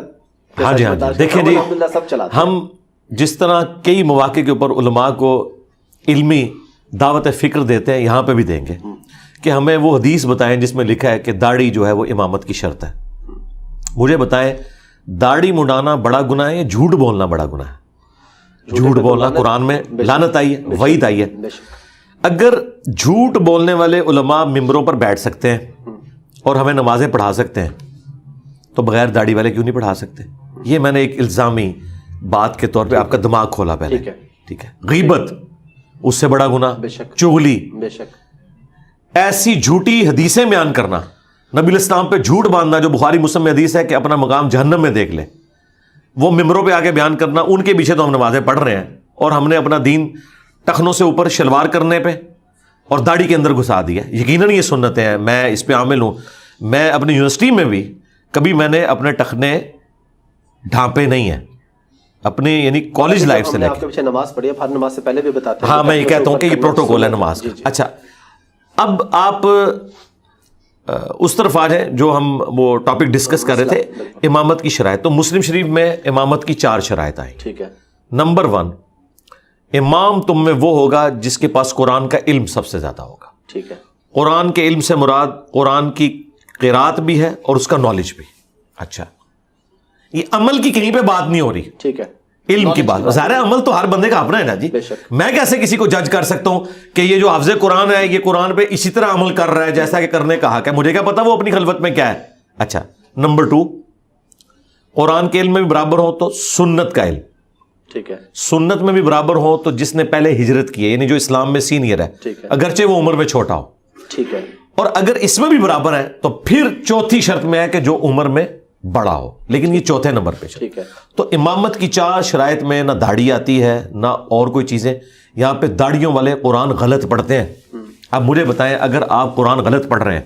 ہاں جی, دیکھیں جی, سب چلا, ہم جس طرح کئی مواقع کے اوپر علماء کو علمی دعوت فکر دیتے ہیں, یہاں پہ بھی دیں گے کہ ہمیں وہ حدیث بتائیں جس میں لکھا ہے کہ داڑھی جو ہے وہ امامت کی شرط ہے. مجھے بتائیں داڑھی مڈانا بڑا گناہ ہے یا جھوٹ بولنا بڑا گناہ ہے؟ جھوٹ بولنا قرآن میں لعنت آئی ہے, وعید آئی ہے. اگر جھوٹ بولنے والے علماء ممبروں پر بیٹھ سکتے ہیں اور ہمیں نمازیں پڑھا سکتے ہیں, تو بغیر داڑھی والے کیوں نہیں پڑھا سکتے؟ یہ میں نے ایک الزامی بات کے طور پہ آپ کا دماغ کھولا پہلے, ٹھیک ہے. غیبت اس سے بڑا گناہ, چغلی, ایسی جھوٹی حدیثیں بیان کرنا, نبی علیہ السلام پہ جھوٹ باندھنا, جو بخاری مسلم میں حدیث ہے کہ اپنا مقام جہنم میں دیکھ لے, وہ ممبروں پہ آگے بیان کرنا. ان کے پیچھے تو ہم نمازیں پڑھ رہے ہیں اور ہم نے اپنا دین ٹخنوں سے اوپر شلوار کرنے پہ اور داڑھی کے اندر گھسا دیا. یقیناً یہ سنتیں ہیں, میں اس پہ عامل ہوں. میں اپنی یونیورسٹی میں بھی کبھی میں نے اپنے ٹخنے ڈھانپے نہیں ہیں, اپنے یعنی کالج لائف سے لے کے. نماز پڑھی ہے, ہر نماز سے پہلے بھی بتاتے ہیں. ہاں, میں یہ کہتا ہوں کہ یہ پروٹوکول ہے نماز کا. اچھا, اب آپ اس طرف آ جائیں جو ہم وہ ٹاپک ڈسکس کر رہے تھے, امامت کی شرائط. تو مسلم شریف میں امامت کی 4 شرائط آئی. ٹھیک ہے. نمبر 1, امام تم میں وہ ہوگا جس کے پاس قرآن کا علم سب سے زیادہ ہوگا. ٹھیک ہے. قرآن کے علم سے مراد قرآن کی قرات بھی ہے اور اس کا نالج بھی. اچھا, یہ عمل کی کہیں پہ بات نہیں ہو رہی. ٹھیک ہے. علم کی بات. ظاہر ہے عمل تو ہر بندے کا اپنا ہے نا جی. میں کیسے کسی کو جج کر سکتا ہوں کہ یہ جو حافظ قرآن ہے یہ قرآن پہ اسی طرح عمل کر رہا ہے جیسا کہ کرنے کا حق ہے؟ مجھے کیا پتا وہ اپنی خلوت میں کیا ہے. اچھا, نمبر 2, قرآن کے علم میں بھی برابر ہو تو سنت کا علم. ٹھیک ہے. سنت میں بھی برابر ہو تو جس نے پہلے ہجرت کی ہے, یعنی جو اسلام میں سینئر ہے, اگرچہ وہ عمر میں چھوٹا ہو. ٹھیک ہے. اور اگر اس میں بھی برابر ہے تو پھر چوتھی شرط میں ہے کہ جو عمر میں بڑا ہو, لیکن یہ چوتھے نمبر پہ. ٹھیک ہے. تو امامت کی 4 شرائط میں نہ داڑھی آتی ہے نہ اور کوئی چیزیں. یہاں پہ داڑھیوں والے قرآن غلط پڑھتے ہیں. اب مجھے بتائیں, اگر آپ قرآن غلط پڑھ رہے ہیں,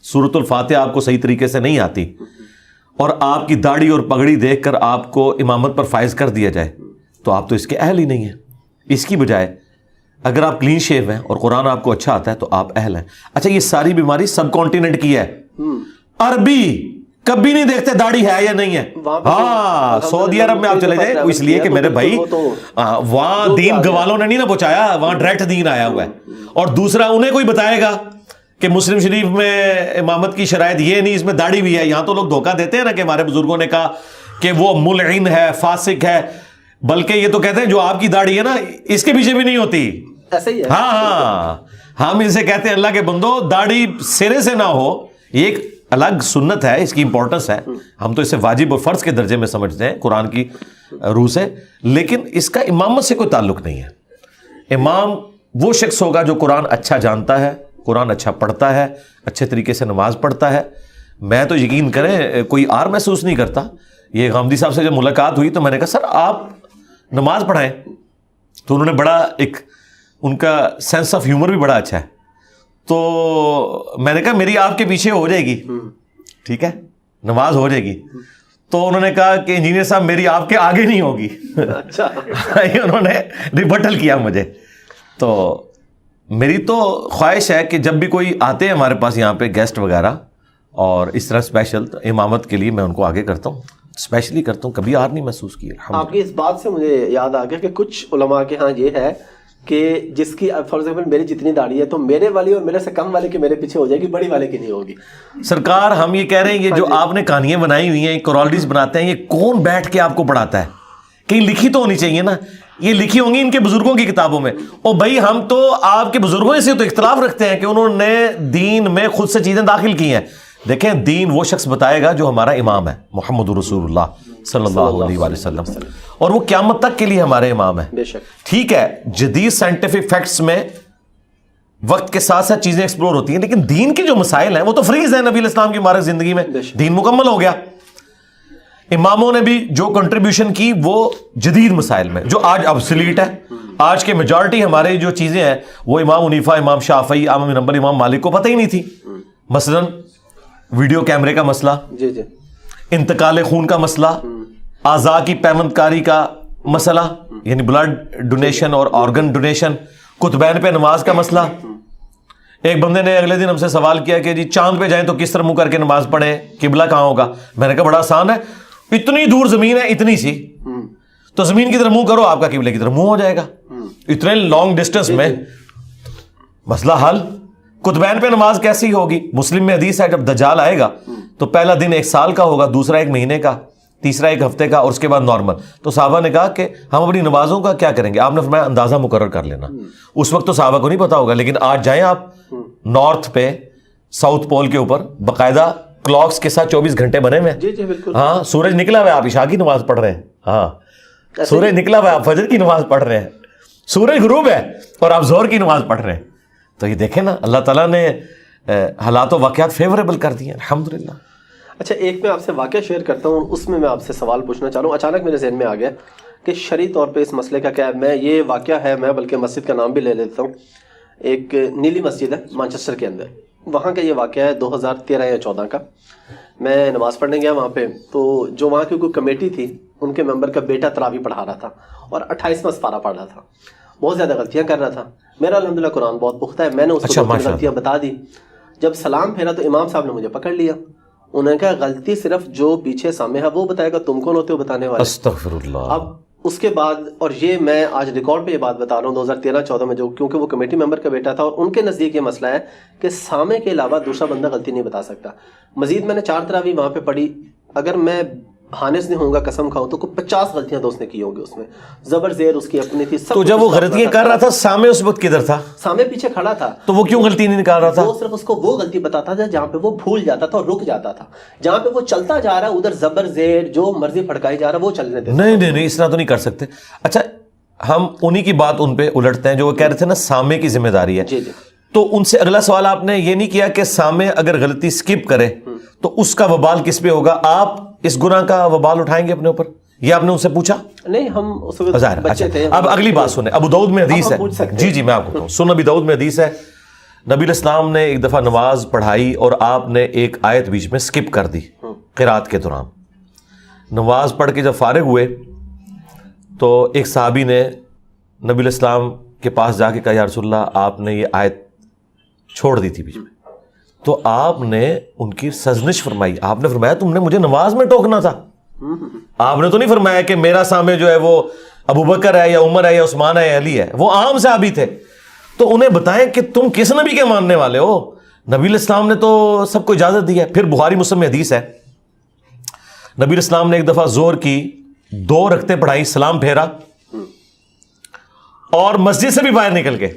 سورۃ الفاتحہ آپ کو صحیح طریقے سے نہیں آتی, اور آپ کی داڑھی اور پگڑی دیکھ کر آپ کو امامت پر فائز کر دیا جائے, تو آپ تو اس کے اہل ہی نہیں ہیں. اس کی بجائے اگر آپ کلین شیو ہیں اور قرآن آپ کو اچھا آتا ہے تو آپ اہل ہیں. اچھا, یہ ساری بیماری سب کانٹیننٹ کی ہے. عربی کبھی نہیں دیکھتے داڑھی ہے یا نہیں ہے. ہاں سعودی عرب میں آپ چلے جائیں, اس لیے کہ میرے بھائی وہاں دین گوالوں نے نہیں نا پہنچایا, وہاں ڈائریکٹ دین آیا ہوا ہے. اور دوسرا انہیں کوئی بتائے گا کہ مسلم شریف میں امامت کی شرائط یہ نہیں, اس میں داڑھی بھی ہے. یہاں تو لوگ دھوکہ دیتے ہیں نا کہ ہمارے بزرگوں نے کہا کہ وہ ملعن ہے, فاسق ہے, بلکہ یہ تو کہتے ہیں جو آپ کی داڑھی ہے نا اس کے پیچھے بھی نہیں ہوتی. ایسا ہی ہے. ہاں ہم اسے کہتے ہیں اللہ کے بندو داڑھی سرے سے نہ ہو, یہ ایک الگ سنت ہے, اس کی امپورٹنس ہے, ہم تو اسے واجب اور فرض کے درجے میں سمجھتے ہیں قرآن کی روح سے, لیکن اس کا امامت سے کوئی تعلق نہیں ہے. امام وہ شخص ہوگا جو قرآن اچھا جانتا ہے, قرآن اچھا پڑھتا ہے, اچھے طریقے سے نماز پڑھتا ہے. میں تو یقین کریں کوئی آر محسوس نہیں کرتا. یہ غامدی صاحب سے جب ملاقات ہوئی تو میں نے کہا سر آپ نماز پڑھائیں, تو انہوں نے بڑا ایک ان کا سینس آف ہیومر بھی بڑا اچھا ہے. تو میں نے کہا میری آپ کے پیچھے ہو جائے گی, ٹھیک ہے نماز ہو جائے گی. تو انہوں نے کہا کہ انجینئر صاحب میری آپ کے آگے نہیں ہوگی. اچھا انہوں نے ریبٹل کیا مجھے. تو میری تو خواہش ہے کہ جب بھی کوئی آتے ہیں ہمارے پاس یہاں پہ گیسٹ وغیرہ اور اس طرح اسپیشل امامت کے لیے میں ان کو آگے کرتا ہوں, اسپیشلی کرتا ہوں, کبھی آر نہیں محسوس کی. آپ کی اس بات سے مجھے یاد آ گیا کہ کچھ علماء کے ہاں یہ ہے کہ جس کی فار ایگزامپل میری جتنی داڑھی ہے تو میرے والی اور میرے سے کم والے کی میرے پیچھے ہو جائے گی, بڑی والے کی نہیں ہوگی. سرکار ہم یہ کہہ رہے ہیں یہ جو آپ نے کہانیاں بنائی ہوئی ہیں, کورالٹیز بناتے ہیں, یہ کون بیٹھ کے آپ کو پڑھاتا ہے؟ کہیں لکھی تو ہونی چاہیے نا, یہ لکھی ہوں گی ان کے بزرگوں کی کتابوں میں. اور بھائی ہم تو آپ کے بزرگوں سے تو اختلاف رکھتے ہیں کہ انہوں نے دین میں خود سے چیزیں داخل کی ہیں. دیکھیں دین وہ شخص بتائے گا جو ہمارا امام ہے, محمد رسول اللہ صلی اللہ علیہ وآلہ وسلم, اور وہ قیامت تک کے لیے ہمارے امام ہیں. ٹھیک ہے جدید سائنٹیفک فیکٹس میں وقت کے ساتھ ساتھ چیزیں ایکسپلور ہوتی ہیں, لیکن دین کے جو مسائل ہیں وہ تو فریز ہیں نبی الاسلام کی مبارک زندگی میں. دین مکمل ہو گیا. اماموں نے بھی جو کنٹریبیوشن کی وہ جدید مسائل میں, جو آج ابسلیٹ ہے. آج کے میجورٹی ہمارے جو چیزیں ہیں وہ امام حنیفہ, امام شافعی, احمد بن حنبل, امام مالک کو پتہ ہی نہیں تھی. مثلا ویڈیو کیمرے کا مسئلہ, انتقال خون کا مسئلہ, اعضاء کی پیوند کاری کا مسئلہ یعنی بلڈ ڈونیشن اور آرگن ڈونیشن, قطبین پہ نماز کا مسئلہ. ایک بندے نے اگلے دن ہم سے سوال کیا کہ جی چاند پہ جائیں تو کس طرح منہ کر کے نماز پڑھیں, قبلہ کہاں ہوگا؟ میں نے کہا بڑا آسان ہے, اتنی دور زمین ہے اتنی سی, تو زمین کی طرف منہ کرو آپ کا قبلے کی طرف منہ ہو جائے گا. اتنے لانگ ڈسٹینس میں مسئلہ حل. قطبین پہ نماز کیسی ہوگی؟ مسلم میں حدیث ہے جب دجال آئے گا تو پہلا دن 1 سال کا ہوگا, دوسرا 1 مہینے کا, تیسرا 1 ہفتے کا, اور اس کے بعد نارمل. تو صحابہ نے کہا کہ ہم اپنی نمازوں کا کیا کریں گے؟ آپ نے فرمایا اندازہ مقرر کر لینا. اس وقت تو صحابہ کو نہیں پتا ہوگا, لیکن آج جائیں آپ نارتھ پہ, ساؤتھ پول کے اوپر باقاعدہ کلاکس کے ساتھ 24 گھنٹے بنے ہوئے ہیں. ہاں سورج نکلا ہوا ہے, آپ عشاء کی نماز پڑھ رہے ہیں. ہاں سورج نکلا ہوا ہے, آپ فجر کی نماز پڑھ رہے ہیں. سورج غروب ہے اور آپ ظہر کی نماز پڑھ رہے ہیں. تو یہ دیکھیں نا اللہ تعالیٰ نے حالات و واقعات فیوریبل کر دیے الحمدللہ. اچھا ایک میں آپ سے واقعہ شیئر کرتا ہوں, اس میں آپ سے سوال پوچھنا چاہ رہا ہوں. اچانک میرے ذہن میں آ گیا کہ شرعی طور پہ اس مسئلے کا کیا ہے. میں یہ واقعہ ہے, میں بلکہ مسجد کا نام بھی لے لیتا ہوں. ایک نیلی مسجد ہے مانچسٹر کے اندر, وہاں کا یہ واقعہ ہے 2013 یا 14 کا. میں نماز پڑھنے گیا وہاں پہ, تو جو وہاں کی کوئی کمیٹی تھی ان کے ممبر کا بیٹا تراویح پڑھا رہا تھا اور 28واں سپارہ پڑھ رہا تھا. بہت زیادہ غلطیاں کر رہا تھا. میرا الحمدللہ قرآن بہت پختہ ہے, میں نے اس کو غلطیاں بتا دی. جب سلام پھیرا تو امام صاحب نے مجھے پکڑ لیا. انہوں نے کہا غلطی صرف جو پیچھے سامنے ہے وہ بتائے گا, تم کون ہوتے ہو بتانے والے؟ استغفر اللہ. اب اس کے بعد, اور یہ میں آج ریکارڈ پہ یہ بات بتا رہا ہوں 2013-14 میں, جو کیونکہ وہ کمیٹی ممبر کا بیٹا تھا اور ان کے نزدیک یہ مسئلہ ہے کہ سامنے کے علاوہ دوسرا بندہ غلطی نہیں بتا سکتا. مزید میں نے 4 تراویح وہاں پہ پڑھی, اگر میں حانس نہیں ہوں گا قسم کھاؤں تو کوئی 50 غلطیاں تو اس نے کی ہوں گی. اس میں زبر زیر اس کی اپنی تھی. تو جب وہ غلطیاں کر رہا تھا سامنے اس وقت کدھر تھا؟ سامنے پیچھے کھڑا تھا. تو وہ کیوں غلطی نہیں نکال رہا تھا؟ وہ صرف اس کو وہ غلطی بتاتا تھا جہاں پہ وہ بھول جاتا تھا اور رک جاتا تھا. جہاں پہ وہ چلتا جا رہا ہے ادھر زبر زیر جو مرضی پھڑکائی جا رہا ہے وہ چلنے دیتا. نہیں اس طرح تو نہیں کر سکتے. اچھا ہم انہی کی بات ان پہ الٹتے ہیں جو وہ کہہ رہے تھے نا سامنے کی ذمہ داری ہے. جی. تو ان سے اگلا سوال آپ نے یہ نہیں کیا کہ سامنے اگر غلطی سکپ کرے تو اس کا وبال کس پہ ہوگا؟ آپ اس گناہ کا وبال اٹھائیں گے اپنے اوپر؟ یہ آپ نے ان سے پوچھا؟ نہیں, ہم اس وقت بچے تھے. اب اگلی بات سنیں, ابو داؤد میں حدیث ہے. جی میں آپ کو کہوں, سن ابو داؤد میں حدیث ہے, نبی الاسلام نے ایک دفعہ نماز پڑھائی اور آپ نے ایک آیت بیچ میں سکپ کر دی قرات کے دوران. نماز پڑھ کے جب فارغ ہوئے تو ایک صحابی نے نبی الاسلام کے پاس جا کے کہا یا رسول اللہ آپ نے یہ آیت چھوڑ دی تھی بیچ میں. تو آپ نے ان کی سرزنش فرمائی. آپ نے فرمایا تم نے مجھے نماز میں ٹوکنا تھا. آپ نے تو نہیں فرمایا کہ میرا سامنے جو ہے وہ ابو بکر ہے یا عمر ہے یا عثمان ہے یا علی ہے, وہ عام صحابی تھے. تو انہیں بتائیں کہ تم کس نبی کے ماننے والے ہو. نبی علیہ السلام نے تو سب کو اجازت دی ہے. پھر بخاری مسلم میں حدیث ہے, نبی علیہ السلام نے ایک دفعہ زور کی 2 رکعتیں پڑھائی, سلام پھیرا اور مسجد سے بھی باہر نکل گئے.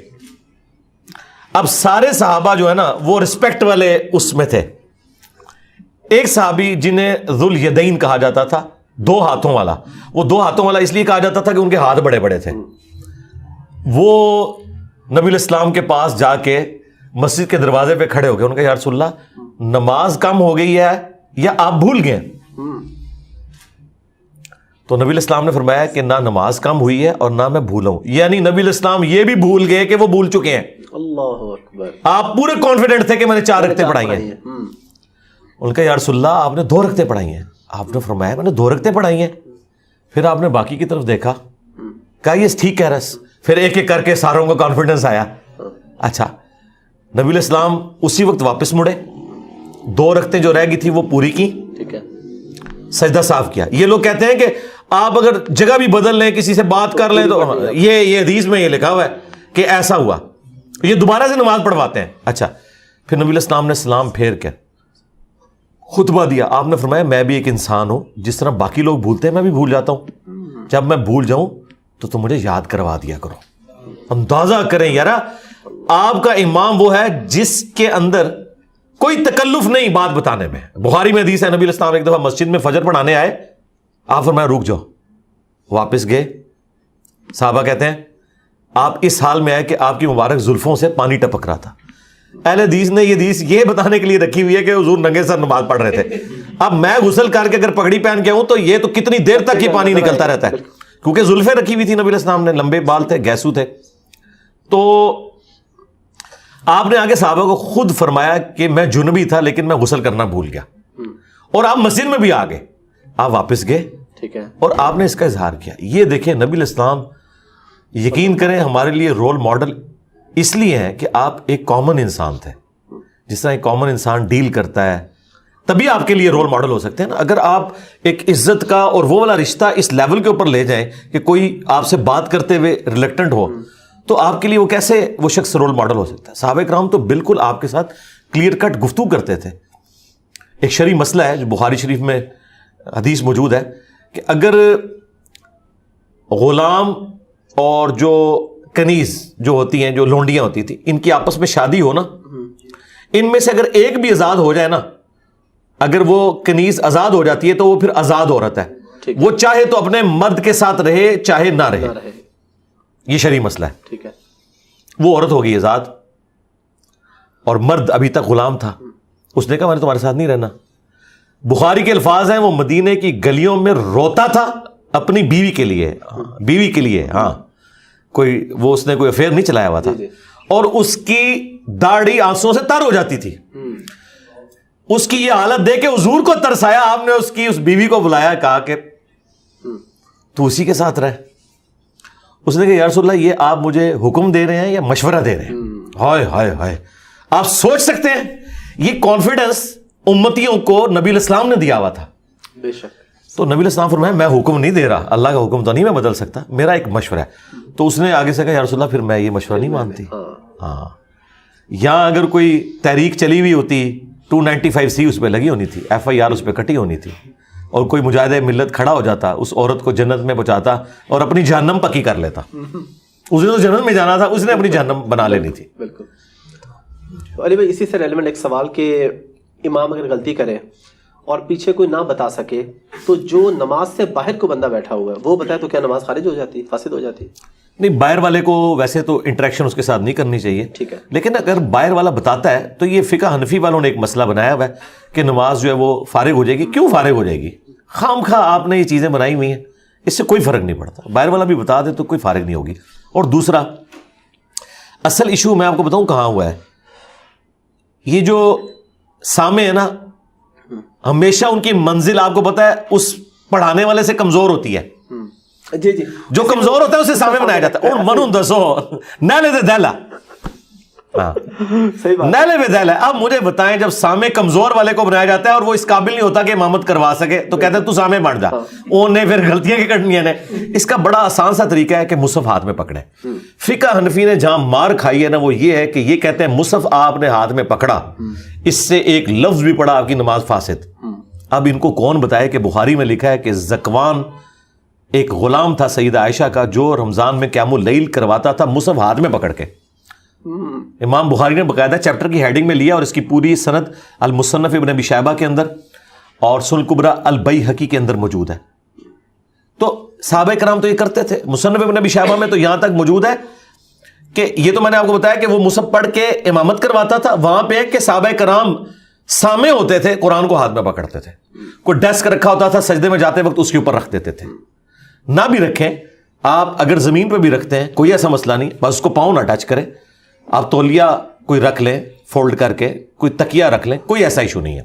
اب سارے صحابہ جو ہے نا وہ رسپیکٹ والے اس میں تھے. ایک صحابی جنہیں ذو الیدین کہا جاتا تھا, 2 ہاتھوں والا, وہ 2 ہاتھوں والا اس لیے کہا جاتا تھا کہ ان کے ہاتھ بڑے بڑے تھے. وہ نبی علیہ السلام کے پاس جا کے مسجد کے دروازے پہ کھڑے ہو گئے. ان کا یا رسول اللہ نماز کم ہو گئی ہے یا آپ بھول گئے؟ تو نبی علیہ السلام نے فرمایا کہ نہ نماز کم ہوئی ہے اور نہ میں بھولا ہوں. یعنی نبی علیہ السلام یہ بھی بھول گئے کہ وہ بھول چکے ہیں. اللہ اکبر. آپ پورے کانفیڈنٹ تھے کہ میں نے 4 رکعتیں پڑھائی ہیں. ان کا یا رسول اللہ آپ نے 2 رکعتیں پڑھائی ہیں. آپ نے فرمایا میں نے 2 رکعتیں پڑھائی ہیں. پھر آپ نے باقی کی طرف دیکھا, کہا یہ ٹھیک کہہ رہا. پھر ایک ایک کر کے ساروں کو کانفیڈنس آیا. اچھا, نبی علیہ السلام اسی وقت واپس مڑے, 2 رکعتیں جو رہ گئی تھی وہ پوری کی, ٹھیک ہے, سجدہ صاف کیا. یہ لوگ کہتے ہیں کہ آپ اگر جگہ بھی بدل لیں, کسی سے بات کر لیں, تو یہ حدیث میں یہ لکھا ہوا ہے کہ ایسا ہوا. یہ دوبارہ سے نماز پڑھواتے ہیں. اچھا, پھر نبی علیہ السلام نے سلام پھیر کے خطبہ دیا. آپ نے فرمایا میں بھی ایک انسان ہوں, جس طرح باقی لوگ بھولتے ہیں میں بھی بھول جاتا ہوں. جب میں بھول جاؤں تو تم مجھے یاد کروا دیا کرو. اندازہ کریں یار, آپ کا امام وہ ہے جس کے اندر کوئی تکلف نہیں بات بتانے میں. بخاری میں حدیث ہے, نبی علیہ السلام ایک دفعہ مسجد میں فجر پڑھانے آئے, آپ فرمایا رک جاؤ. واپس گئے. صحابہ کہتے ہیں آپ اس حال میں آئے کہ آپ کی مبارک زلفوں سے پانی ٹپک رہا تھا. اہل حدیث نے یہ حدیث یہ بتانے کے لیے رکھی ہوئی ہے کہ حضور ننگے سر نماز پڑھ رہے تھے. اب میں غسل کر کے اگر پگڑی پہن کے ہوں تو یہ تو کتنی دیر تک یہ پانی نکلتا رہتا ہے, کیونکہ زلفیں رکھی ہوئی تھی نبی علیہ السلام نے, لمبے بال تھے, گیسو تھے. تو آپ نے آگے صحابہ کو خود فرمایا کہ میں جنبی تھا لیکن میں غسل کرنا بھول گیا. اور آپ مسجد میں بھی آ گئے. آپ واپس گئے, ٹھیک ہے, اور آپ نے اس کا اظہار کیا. یہ دیکھیں نبی علیہ السلام یقین کریں ہمارے لیے رول ماڈل اس لیے ہیں کہ آپ ایک کامن انسان تھے. جس طرح ایک کامن انسان ڈیل کرتا ہے تبھی آپ کے لیے رول ماڈل ہو سکتے ہیں نا. اگر آپ ایک عزت کا اور وہ والا رشتہ اس لیول کے اوپر لے جائیں کہ کوئی آپ سے بات کرتے ہوئے ریلیکٹنٹ ہو, تو آپ کے لیے وہ کیسے وہ شخص رول ماڈل ہو سکتا ہے. صحابہ کرام تو بالکل آپ کے ساتھ کلیئر کٹ گفتگو کرتے تھے. ایک شرعی مسئلہ ہے جو بخاری شریف میں حدیث موجود ہے کہ اگر غلام اور جو کنیز جو ہوتی ہیں, جو لونڈیاں ہوتی تھی, ان کی آپس میں شادی ہو نا, ان میں سے اگر ایک بھی آزاد ہو جائے نا, اگر وہ کنیز آزاد ہو جاتی ہے تو وہ پھر آزاد عورت ہے. وہ چاہے تو اپنے مرد کے ساتھ رہے چاہے نہ رہے. یہ شرعی مسئلہ ہے. ٹھیک ہے, وہ عورت ہوگی آزاد اور مرد ابھی تک غلام تھا. اس نے کہا میں نے تمہارے ساتھ نہیں رہنا. بخاری کے الفاظ ہیں وہ مدینے کی گلیوں میں روتا تھا اپنی بیوی کے لیے. ہاں, کوئی وہ اس نے کوئی افیئر نہیں چلایا ہوا تھا, اور اس کی داڑھی آنسوں سے تر ہو جاتی تھی. اس کی یہ حالت دیکھ کے حضور کو ترس آیا. آپ نے اس بیوی کو بلایا, کہا کہ تو اسی کے ساتھ رہ. اس نے کہا یا رسول اللہ یہ آپ مجھے حکم دے رہے ہیں یا مشورہ دے رہے ہیں؟ ہائے ہائے ہائے, آپ سوچ سکتے ہیں یہ کانفیڈنس امتیوں کو نبی علیہ السلام نے دیا ہوا تھا. بے شک. تو نبی علیہ السلام فرمایا میں حکم نہیں دے رہا, اللہ کا حکم تو نہیں میں بدل سکتا, میرا ایک مشورہ ہے. تو اس نے آگے سے کہا یا رسول اللہ پھر میں یہ مشورہ نہیں مانتی. ہاں, یہاں اگر کوئی تحریک چلی ہوئی ہوتی 295C اس پہ لگی ہونی تھی, FIR اس پہ کٹی ہونی تھی, اور کوئی مجاہد ملت کھڑا ہو جاتا, اس عورت کو جنت میں پہنچاتا اور اپنی جہنم پکی کر لیتا. اس نے تو جنت میں جانا تھا, اس نے اپنی جہنم بنا لینی تھی. بالکل. علی بھائی اسی سے ریلیونٹ ایک سوال کہ امام اگر غلطی کرے اور پیچھے کوئی نہ بتا سکے تو جو نماز سے باہر کو بندہ بیٹھا ہوا ہے وہ بتائے تو کیا نماز خارج ہو جاتی, فاسد ہو جاتی؟ نہیں, باہر والے کو ویسے تو انٹریکشن اس کے ساتھ نہیں کرنی چاہیے, ٹھیک ہے, لیکن اگر باہر والا بتاتا ہے تو یہ فقہ حنفی والوں نے ایک مسئلہ بنایا ہوا ہے کہ نماز جو ہے وہ فارغ ہو جائے گی. کیوں فارغ ہو جائے گی؟ خام خواہ آپ نے یہ چیزیں بنائی ہوئی ہیں, اس سے کوئی فرق نہیں پڑتا. باہر والا بھی بتا دے تو کوئی فارغ نہیں ہوگی. اور دوسرا اصل ایشو میں آپ کو بتاؤں کہاں ہوا ہے. یہ جو سامع ہے نا, ہمیشہ ان کی منزل آپ کو پتا ہے اس پڑھانے والے سے کمزور ہوتی ہے. جی جی, جو کمزور ہوتا ہے اسے سامنے بنایا جاتا ہے. اور منو دسو نہ لے دے دہلا, صحیح بات. نیلے میں دہل ہے. اب مجھے بتائیں جب سامع کمزور والے کو بنایا جاتا ہے اور وہ اس قابل نہیں ہوتا کہ امامت کروا سکے تو کہتے ہیں تو سامع بن جا. انہیں پھر غلطیاں کی کرنی ہیں. اس کا بڑا آسان سا طریقہ ہے کہ مصحف ہاتھ میں پکڑے. فقہ حنفی نے جہاں مار کھائی ہے نا وہ یہ ہے کہ یہ کہتے ہیں مصحف آپ نے ہاتھ میں پکڑا, اس سے ایک لفظ بھی پڑا آپ کی نماز فاسد. اب ان کو کون بتائے کہ بخاری میں لکھا ہے کہ زکوان ایک غلام تھا سیدہ عائشہ کا جو رمضان میں قیام اللیل کرواتا تھا مصحف ہاتھ میں پکڑ کے. امام بخاری نے باقاعدہ چیپٹر کی ہیڈنگ میں لیا اور اس کی پوری سند المصنف ابن ابی شیبہ کے اندر اور سنن الکبریٰ البیہقی کے اندر موجود ہے. تو صحابہ کرام تو یہ کرتے تھے. مصنف ابن ابی شیبہ میں تو یہاں تک موجود ہے کہ یہ تو میں نے آپ کو بتایا کہ وہ مصحف پڑھ کے امامت کرواتا تھا. وہاں پہ کہ صحابہ کرام سامع ہوتے تھے, قرآن کو ہاتھ میں پکڑتے تھے. کوئی ڈیسک رکھا ہوتا تھا, سجدے میں جاتے وقت اس کے اوپر رکھ دیتے تھے. نہ بھی رکھیں آپ, اگر زمین پہ بھی رکھتے ہیں کوئی ایسا مسئلہ نہیں, بس اس کو پاؤں نہ ٹچ کریں. آپ تولیہ کوئی رکھ لیں فولڈ کر کے, کوئی تکیہ رکھ لیں, کوئی ایسا ایشو نہیں ہے.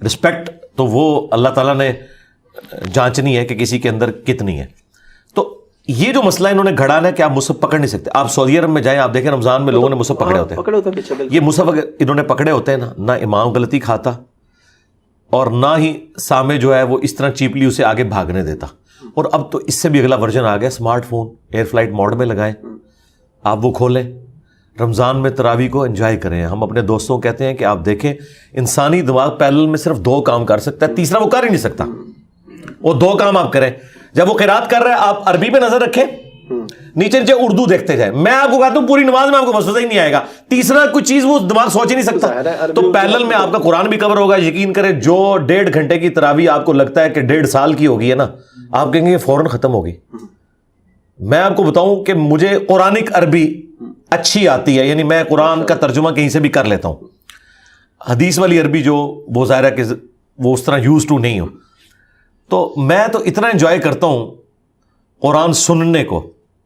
رسپیکٹ تو وہ اللہ تعالیٰ نے جانچنی ہے کہ کسی کے اندر کتنی ہے. تو یہ جو مسئلہ انہوں نے گھڑا ہے کہ آپ مصحف پکڑ نہیں سکتے. آپ سعودی عرب میں جائیں, آپ دیکھیں رمضان میں لوگوں نے مصحف پکڑے ہوتے ہیں. یہ مصحف اگر انہوں نے پکڑے ہوتے ہیں نا, نہ امام غلطی کھاتا اور نہ ہی سامع جو ہے وہ اس طرح چیپلی اسے آگے بھاگنے دیتا. اور اب تو اس سے بھی اگلا ورژن آ گیا, smart phone air flight mode میں لگائیں, آپ وہ کھولیں, رمضان میں تراویح کو انجوائے کریں. ہم اپنے دوستوں کو کہتے ہیں کہ آپ دیکھیں انسانی دماغ پیرل میں صرف 2 کام کر سکتا ہے, تیسرا وہ کر ہی نہیں سکتا. وہ 2 کام آپ کریں. جب وہ قرات کر رہے ہیں آپ عربی پہ نظر رکھیں, نیچے نیچے اردو دیکھتے جائیں. میں آپ کو کہتا ہوں پوری نماز میں آپ کو وسوسہ ہی نہیں آئے گا. تیسرا کوئی چیز وہ دماغ سوچ ہی نہیں سکتا. تو پیرل میں آپ کا قرآن بھی کور ہوگا. یقین کریں جو 1.5 گھنٹے کی تراویح آپ کو لگتا ہے کہ 1.5 سال کی ہوگی ہے نا, آپ کہیں گے یہ فوراً ختم ہوگی. میں آپ کو بتاؤں کہ مجھے قرآنک عربی اچھی آتی ہے, یعنی میں قرآن کا ترجمہ کہیں سے بھی کر لیتا ہوں. حدیث والی عربی جو وہ ظاہر ہے کہ وہ اس طرح یوز ٹو نہیں ہو. تو میں تو اتنا انجوائے کرتا ہوں قرآن سننے کو.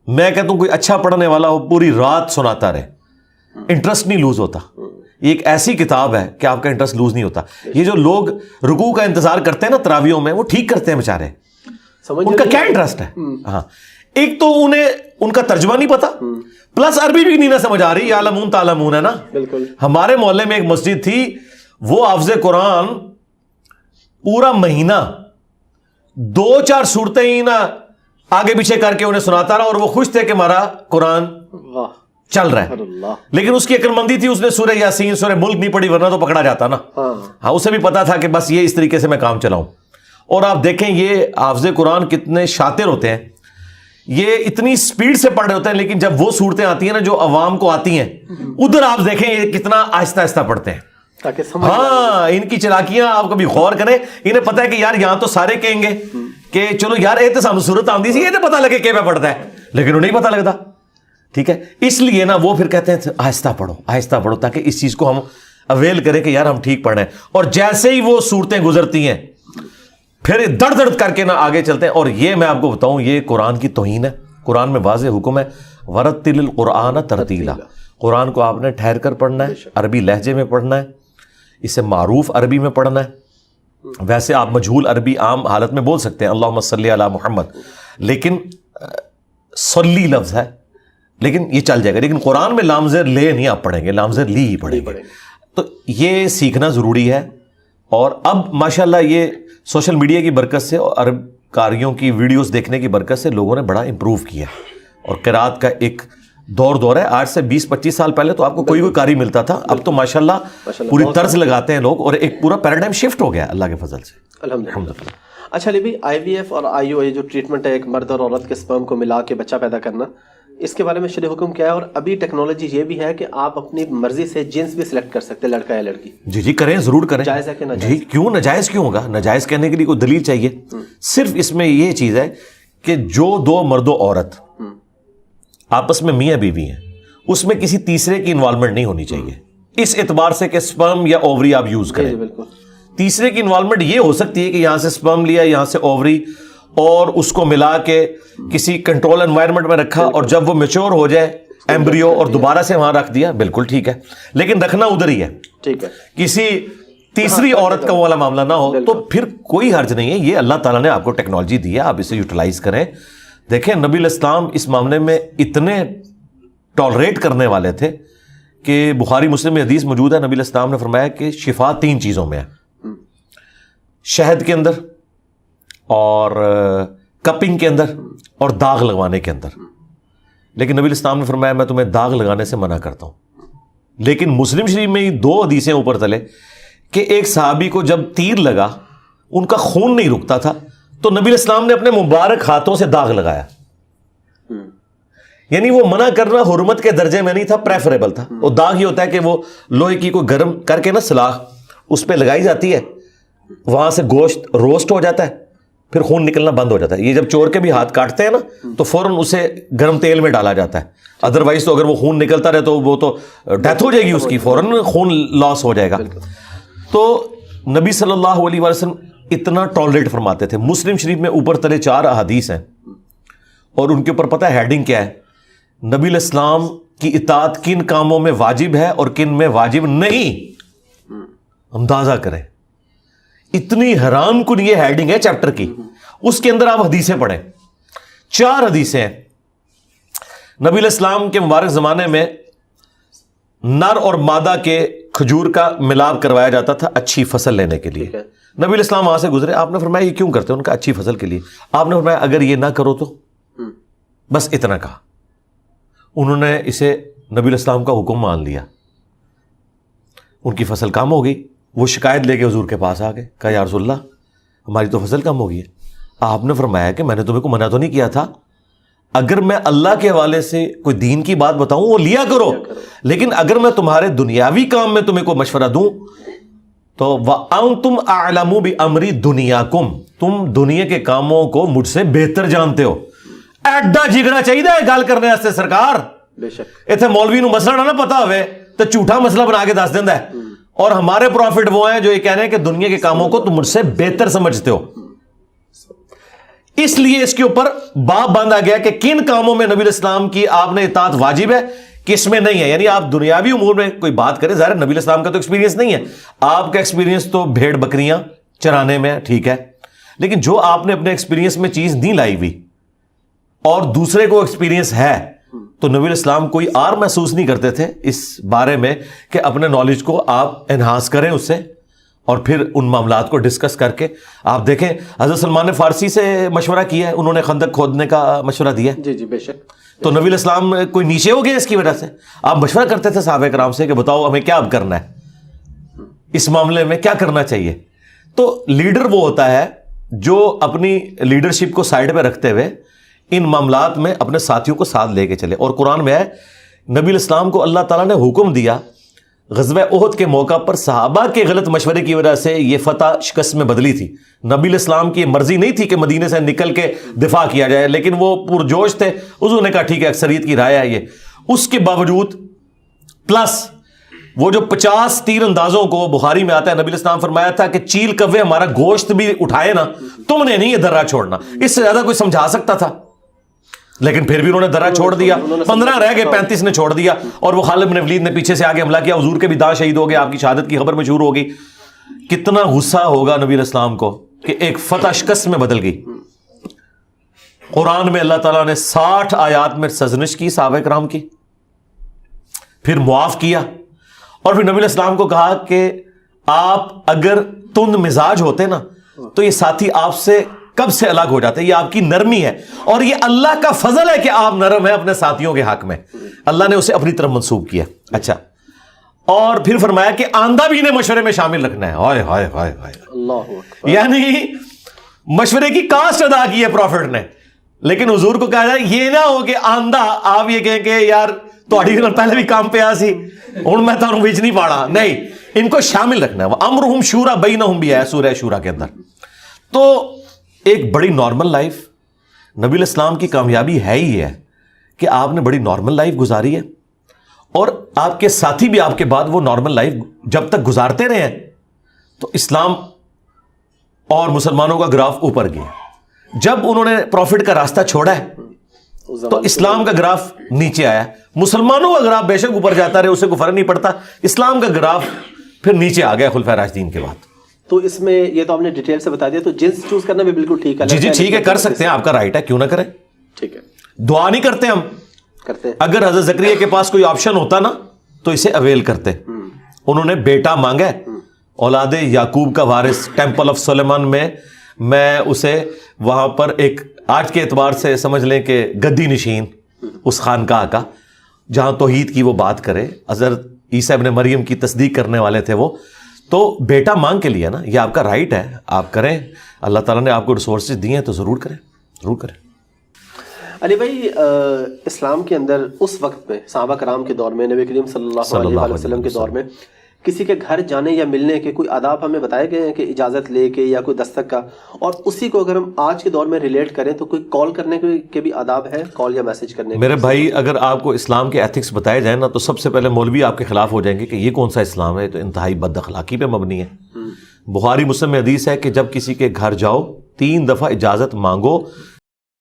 میں کہتا ہوں کوئی اچھا پڑھنے والا ہو پوری رات سناتا رہے, انٹرسٹ نہیں لوز ہوتا. یہ ایک ایسی کتاب ہے کہ آپ کا انٹرسٹ لوز نہیں ہوتا. یہ جو لوگ رکوع کا انتظار کرتے ہیں نا تراویحوں میں, وہ ٹھیک کرتے ہیں بیچارے, ان کا کیا انٹرسٹ ہے. ہاں, ایک تو انہیں ان کا ترجمہ نہیں پتا, پلس عربی بھی نہیں نہ سمجھ آ رہی. یعلمون تعلمون ہے نا. بالکل. ہمارے محلے میں ایک مسجد تھی, وہ حافظ قرآن پورا مہینہ 2-4 صورتیں ہی نا آگے پیچھے کر کے انہیں سناتا رہا, اور وہ خوش تھے کہ ہمارا قرآن چل رہا ہے. لیکن اس کی عقل مندی تھی, اس نے سورہ یاسین سورہ ملک نہیں پڑھی, ورنہ تو پکڑا جاتا نا. ہاں, اسے بھی پتا تھا کہ بس یہ اس طریقے سے میں کام چلاؤں. اور آپ دیکھیں یہ حافظ قرآن کتنے شاطر ہوتے ہیں, یہ اتنی سپیڈ سے پڑھ رہے ہوتے ہیں, لیکن جب وہ صورتیں آتی ہیں نا جو عوام کو آتی ہیں, ادھر آپ دیکھیں یہ کتنا آہستہ آہستہ پڑھتے ہیں. ہاں, ان کی چلاکیاں آپ کبھی غور کریں. انہیں پتا ہے کہ یار یہاں تو سارے کہیں گے کہ چلو یار یہ تو سامنے صورت آندی سی, یہ تو پتا لگے کہ میں پڑھتا ہے, لیکن انہیں نہیں پتا لگتا. ٹھیک ہے, اس لیے نا وہ پھر کہتے ہیں آہستہ پڑھو آہستہ پڑھو, تاکہ اس چیز کو ہم اویل کریں کہ یار ہم ٹھیک پڑھ رہے ہیں. اور جیسے ہی وہ صورتیں گزرتی ہیں پھر دڑ دڑ کر کے نا آگے چلتے ہیں. اور یہ میں آپ کو بتاؤں یہ قرآن کی توہین ہے. قرآن میں واضح حکم ہے ورتل القرآن ترتیلا, قرآن کو آپ نے ٹھہر کر پڑھنا ہے, عربی لہجے میں پڑھنا ہے, اسے معروف عربی میں پڑھنا ہے. ویسے آپ مجہول عربی عام حالت میں بول سکتے ہیں اللہم صلی علی محمد, لیکن صلی لفظ ہے لیکن یہ چل جائے گا. لیکن قرآن میں لام زیر لے نہیں آپ پڑھیں گے, لام زیر لی ہی پڑھیں گے. تو یہ سیکھنا ضروری ہے. اور اب ماشاءاللہ یہ سوشل میڈیا کی برکت سے اور عرب کاریوں کی ویڈیوز دیکھنے کی برکت سے لوگوں نے بڑا امپروو کیا, اور قرات کا ایک دور ہے. آج سے 20-25 سال پہلے تو آپ کو کوئی کاری ملتا تھا, اب تو ماشاءاللہ پوری طرز لگاتے ہیں لوگ, اور ایک پورا پیراڈائم شفٹ ہو گیا اللہ کے فضل سے, الحمدللہ. اچھا علی بھائی, آئی وی ایف اور آئی او اے جو ٹریٹمنٹ ہے ایک مرد اور عورت کے سپرم کو ملا کے بچہ پیدا کرنا, اس کے بارے میں شرع حکم کیا ہے؟ اور ابھی ٹیکنالوجی یہ بھی ہے کہ آپ اپنی مرضی سے جنس بھی سلیکٹ کر سکتے ہیں, لڑکا یا لڑکی. جی کریں, ضرور کریں. جائز ہے کہ ناجائز؟ جی کیوں ناجائز کیوں ہوگا, ناجائز کہنے کے لیے کوئی دلیل چاہیے. صرف اس میں یہ چیز ہے کہ جو 2 مرد و عورت آپس میں میاں بیوی ہیں, اس میں کسی تیسرے کی انوالومنٹ نہیں ہونی چاہیے, اس اعتبار سے کہ سپرم یا اووری آپ یوز کریں. تیسرے کی انوالومنٹ یہ ہو سکتی ہے کہ یہاں سے سپرم لیا, یہاں سے اووری, اور اس کو ملا کے کسی کنٹرول انوائرمنٹ میں رکھا, اور جب وہ میچور ہو جائے ایمبریو اور دوبارہ سے وہاں رکھ دیا, بالکل ٹھیک ہے, لیکن رکھنا ادھر ہی ہے. ٹھیک ہے, کسی تیسری عورت کا والا معاملہ نہ ہو, تو پھر کوئی حرج نہیں ہے. یہ اللہ تعالیٰ نے آپ کو ٹیکنالوجی دی ہے, آپ اسے یوٹیلائز کریں. دیکھیں نبی علیہ السلام اس معاملے میں اتنے ٹالریٹ کرنے والے تھے کہ بخاری مسلم میں حدیث موجود ہے, نبی علیہ السلام نے فرمایا کہ شفا 3 چیزوں میں ہے, شہد کے اندر اور کپنگ کے اندر اور داغ لگوانے کے اندر. لیکن نبی علیہ السلام نے فرمایا میں تمہیں داغ لگانے سے منع کرتا ہوں. لیکن مسلم شریف میں 2 حدیثیں اوپر تلے کہ ایک صحابی کو جب تیر لگا ان کا خون نہیں رکتا تھا تو نبی علیہ السلام نے اپنے مبارک ہاتھوں سے داغ لگایا. یعنی وہ منع کرنا حرمت کے درجے میں نہیں تھا, پریفریبل تھا. وہ داغ یہ ہوتا ہے کہ وہ لوہے کی کوئی گرم کر کے نا سلاخ اس پہ لگائی جاتی ہے, وہاں سے گوشت روسٹ ہو جاتا ہے, پھر خون نکلنا بند ہو جاتا ہے. یہ جب چور کے بھی ہاتھ کاٹتے ہیں نا تو فوراً اسے گرم تیل میں ڈالا جاتا ہے, ادروائز تو اگر وہ خون نکلتا رہے تو وہ تو ڈیتھ ہو جائے گی اس کی, فوراً خون لاس ہو جائے گا. تو نبی صلی اللہ علیہ وسلم اتنا ٹالریٹ فرماتے تھے. مسلم شریف میں اوپر تلے 4 احادیث ہیں اور ان کے اوپر پتہ ہے ہیڈنگ کیا ہے, نبی علیہ السلام کی اطاعت کن کاموں میں واجب ہے اور کن میں واجب نہیں. اندازہ کریں, اتنی حیران کن یہ ہیڈنگ ہے چیپٹر کی. اس کے اندر آپ حدیثیں پڑھیں, 4 حدیثیں ہیں. نبی علیہ السلام کے مبارک زمانے میں نر اور مادہ کے کھجور کا ملاپ کروایا جاتا تھا اچھی فصل لینے کے لیے. نبی علیہ السلام وہاں سے گزرے, آپ نے فرمایا یہ کیوں کرتے ہیں؟ ان کا اچھی فصل کے لیے. آپ نے فرمایا اگر یہ نہ کرو تو, بس اتنا کہا. انہوں نے اسے نبی علیہ السلام کا حکم مان لیا, ان کی فصل کم ہو گئی. وہ شکایت لے کے حضور کے پاس آ گئے, کہا یا رسول اللہ ہماری تو فصل کم ہو گئی ہے. آپ نے فرمایا کہ میں نے تمہیں کو منع تو نہیں کیا تھا, اگر میں اللہ کے حوالے سے کوئی دین کی بات بتاؤں وہ لیا کرو, لیکن اگر میں تمہارے دنیاوی کام میں تمہیں کوئی مشورہ دوں تو وَأَنْتُمْ أَعْلَمُ بِأَمْرِ دُنْيَاكُمْ, تم دنیا کے کاموں کو مجھ سے بہتر جانتے ہو. ایڈا جگڑا چاہیے گل کرنے واسطے سرکار. بے شک اتنے مولوی نو مسئلہ نہ پتا ہوئے تو جھوٹا مسئلہ بنا کے دس دینا ہے. اور ہمارے پروفٹ وہ ہیں جو یہ کہہ رہے ہیں کہ دنیا کے کاموں کو تم مجھ سے بہتر سمجھتے ہو. اس لیے اس کے اوپر باب باندھا گیا کہ کن کاموں میں نبی علیہ السلام کی آپ نے اطاعت واجب ہے, کس میں نہیں ہے. یعنی آپ دنیاوی امور میں کوئی بات کریں, ظاہر نبی علیہ السلام کا تو ایکسپیرینس نہیں ہے, آپ کا ایکسپیرینس تو بھیڑ بکریاں چرانے میں, ٹھیک ہے, لیکن جو آپ نے اپنے ایکسپیرینس میں چیز نہیں لائی ہوئی اور دوسرے کو ایکسپیرینس ہے, تو نبی علیہ السلام کوئی اور محسوس نہیں کرتے تھے اس بارے میں کہ اپنے نالج کو آپ انہانس کریں اس سے, اور پھر ان معاملات کو ڈسکس کر کے. آپ دیکھیں حضرت سلمان نے فارسی سے مشورہ کیا ہے, انہوں نے خندق کھودنے کا مشورہ دیا. جی جی بے شک. تو نبی علیہ السلام کوئی نیچے ہو گئے اس کی وجہ سے؟ آپ مشورہ کرتے تھے صحابہ کرام سے کہ بتاؤ ہمیں کیا اب کرنا ہے, اس معاملے میں کیا کرنا چاہیے. تو لیڈر وہ ہوتا ہے جو اپنی لیڈرشپ کو سائڈ پہ رکھتے ہوئے ان معاملات میں اپنے ساتھیوں کو ساتھ لے کے چلے. اور قرآن میں ہے نبی علیہ السلام کو اللہ تعالیٰ نے حکم دیا, غزوہ احد کے موقع پر صحابہ کے غلط مشورے کی وجہ سے یہ فتح شکست میں بدلی تھی. نبی علیہ السلام کی مرضی نہیں تھی کہ مدینے سے نکل کے دفاع کیا جائے, لیکن وہ پرجوش تھے, حضور نے کہا ٹھیک ہے اکثریت کی رائے ہے یہ. اس کے باوجود پلس وہ جو 50 تیر اندازوں کو بخاری میں آتا ہے, نبی علیہ السلام فرمایا تھا کہ چیل کوے ہمارا گوشت بھی اٹھائے نا, تم نے نہیں یہ درہ چھوڑنا. اس سے زیادہ کوئی سمجھا سکتا تھا, لیکن پھر بھی انہوں نے درہ چھوڑ دیا. 15 رہ گئے, 35 نے چھوڑ دیا. اور وہ خالد بن ولید نے پیچھے سے آگے حملہ کیا, حضور کے بھی داں شہید ہو گئے, آپ کی شہادت کی خبر مشہور ہوگی. کتنا غصہ ہوگا نبی علیہ السلام کو کہ ایک فتح شکست میں بدل گئی. قرآن میں اللہ تعالیٰ نے 60 آیات میں سرزنش کی صحابہ کرام کی, پھر معاف کیا, اور پھر نبی علیہ السلام کو کہا کہ آپ اگر تند مزاج ہوتے نا تو یہ ساتھی آپ سے کب سے الگ ہو جاتے. یہ آپ کی نرمی ہے, اور یہ اللہ کا فضل ہے کہ آپ نرم ہیں اپنے ساتھیوں کے حق میں. اللہ نے اسے اپنی طرف منسوب کیا. اچھا, اور پھر فرمایا کہ آندہ بھی انہیں مشورے میں شامل رکھنا ہے. ہائے ہائے ہائے ہائے, اللہ اکبر. یعنی مشورے کی کاسٹ ادا کی ہے پروفٹ نے, لیکن حضور کو کہا جائے یہ نہ ہو کہ آندہ آپ یہ کہیں کہ یار تھوڑی پہلے بھی کام پہ آ سی ہوں میں تو بیچ نہیں پاڑا. نہیں, ان کو شامل رکھنا ہے. امرہم شورا بینہم بھی ہے سورہ شورا کے اندر. تو ایک بڑی نارمل لائف, نبی علیہ السلام کی کامیابی ہے ہی ہے کہ آپ نے بڑی نارمل لائف گزاری ہے, اور آپ کے ساتھی بھی آپ کے بعد وہ نارمل لائف جب تک گزارتے رہے ہیں تو اسلام اور مسلمانوں کا گراف اوپر گیا. جب انہوں نے پروفٹ کا راستہ چھوڑا ہے تو اسلام کا گراف نیچے آیا. مسلمانوں کا گراف بے شک اوپر جاتا رہے, اسے کوئی فرق نہیں پڑتا. اسلام کا گراف پھر نیچے آ گیا خلفائے راشدین کے بعد. تو اس میں یہ تو آپ نے ڈیٹیل سے بتا دیا, تو جنس چوز کرنا بھی بالکل ٹھیک ہے. جی جی ٹھیک ہے, کر سکتے ہیں, آپ کا رائٹ ہے, کیوں نہ کریں. ٹھیک ہے, دعا نہیں کرتے ہم کرتے ہیں. اگر حضرت زکریا کے پاس کوئی آپشن ہوتا نا تو اسے اویل کرتے. انہوں نے بیٹا مانگا ہے, اولاد یعقوب کا وارث, ٹیمپل آف سلیمان میں اسے وہاں پر ایک آج کے اعتبار سے سمجھ لیں کہ گدی نشین اس خانقاہ کا, جہاں توحید کی وہ بات کرے. حضرت عیسیٰ ابن مریم کی تصدیق کرنے والے تھے وہ. تو بیٹا مانگ کے لیے نا, یہ آپ کا رائٹ ہے, آپ کریں. اللہ تعالیٰ نے آپ کو ریسورسز دیے ہیں تو ضرور کریں, ضرور کریں. علی بھائی, اسلام کے اندر اس وقت میں صحابہ کرام کے دور میں, نبی کریم صلی اللہ علیہ وسلم کے دور میں کسی کے گھر جانے یا ملنے کے کوئی آداب ہمیں بتائے گئے ہیں کہ اجازت لے کے یا کوئی دستک کا, اور اسی کو اگر ہم آج کے دور میں ریلیٹ کریں تو کوئی کال کرنے کے بھی آداب ہے, کال یا میسج کرنے کے؟ میرے بھائی, اگر آپ کو اسلام کے ایتھکس بتائے جائیں نا تو سب سے پہلے مولوی آپ کے خلاف ہو جائیں گے کہ یہ کون سا اسلام ہے, تو انتہائی بد اخلاقی پہ مبنی ہے. بخاری مسلم میں حدیث ہے کہ جب کسی کے گھر جاؤ 3 دفعہ اجازت مانگو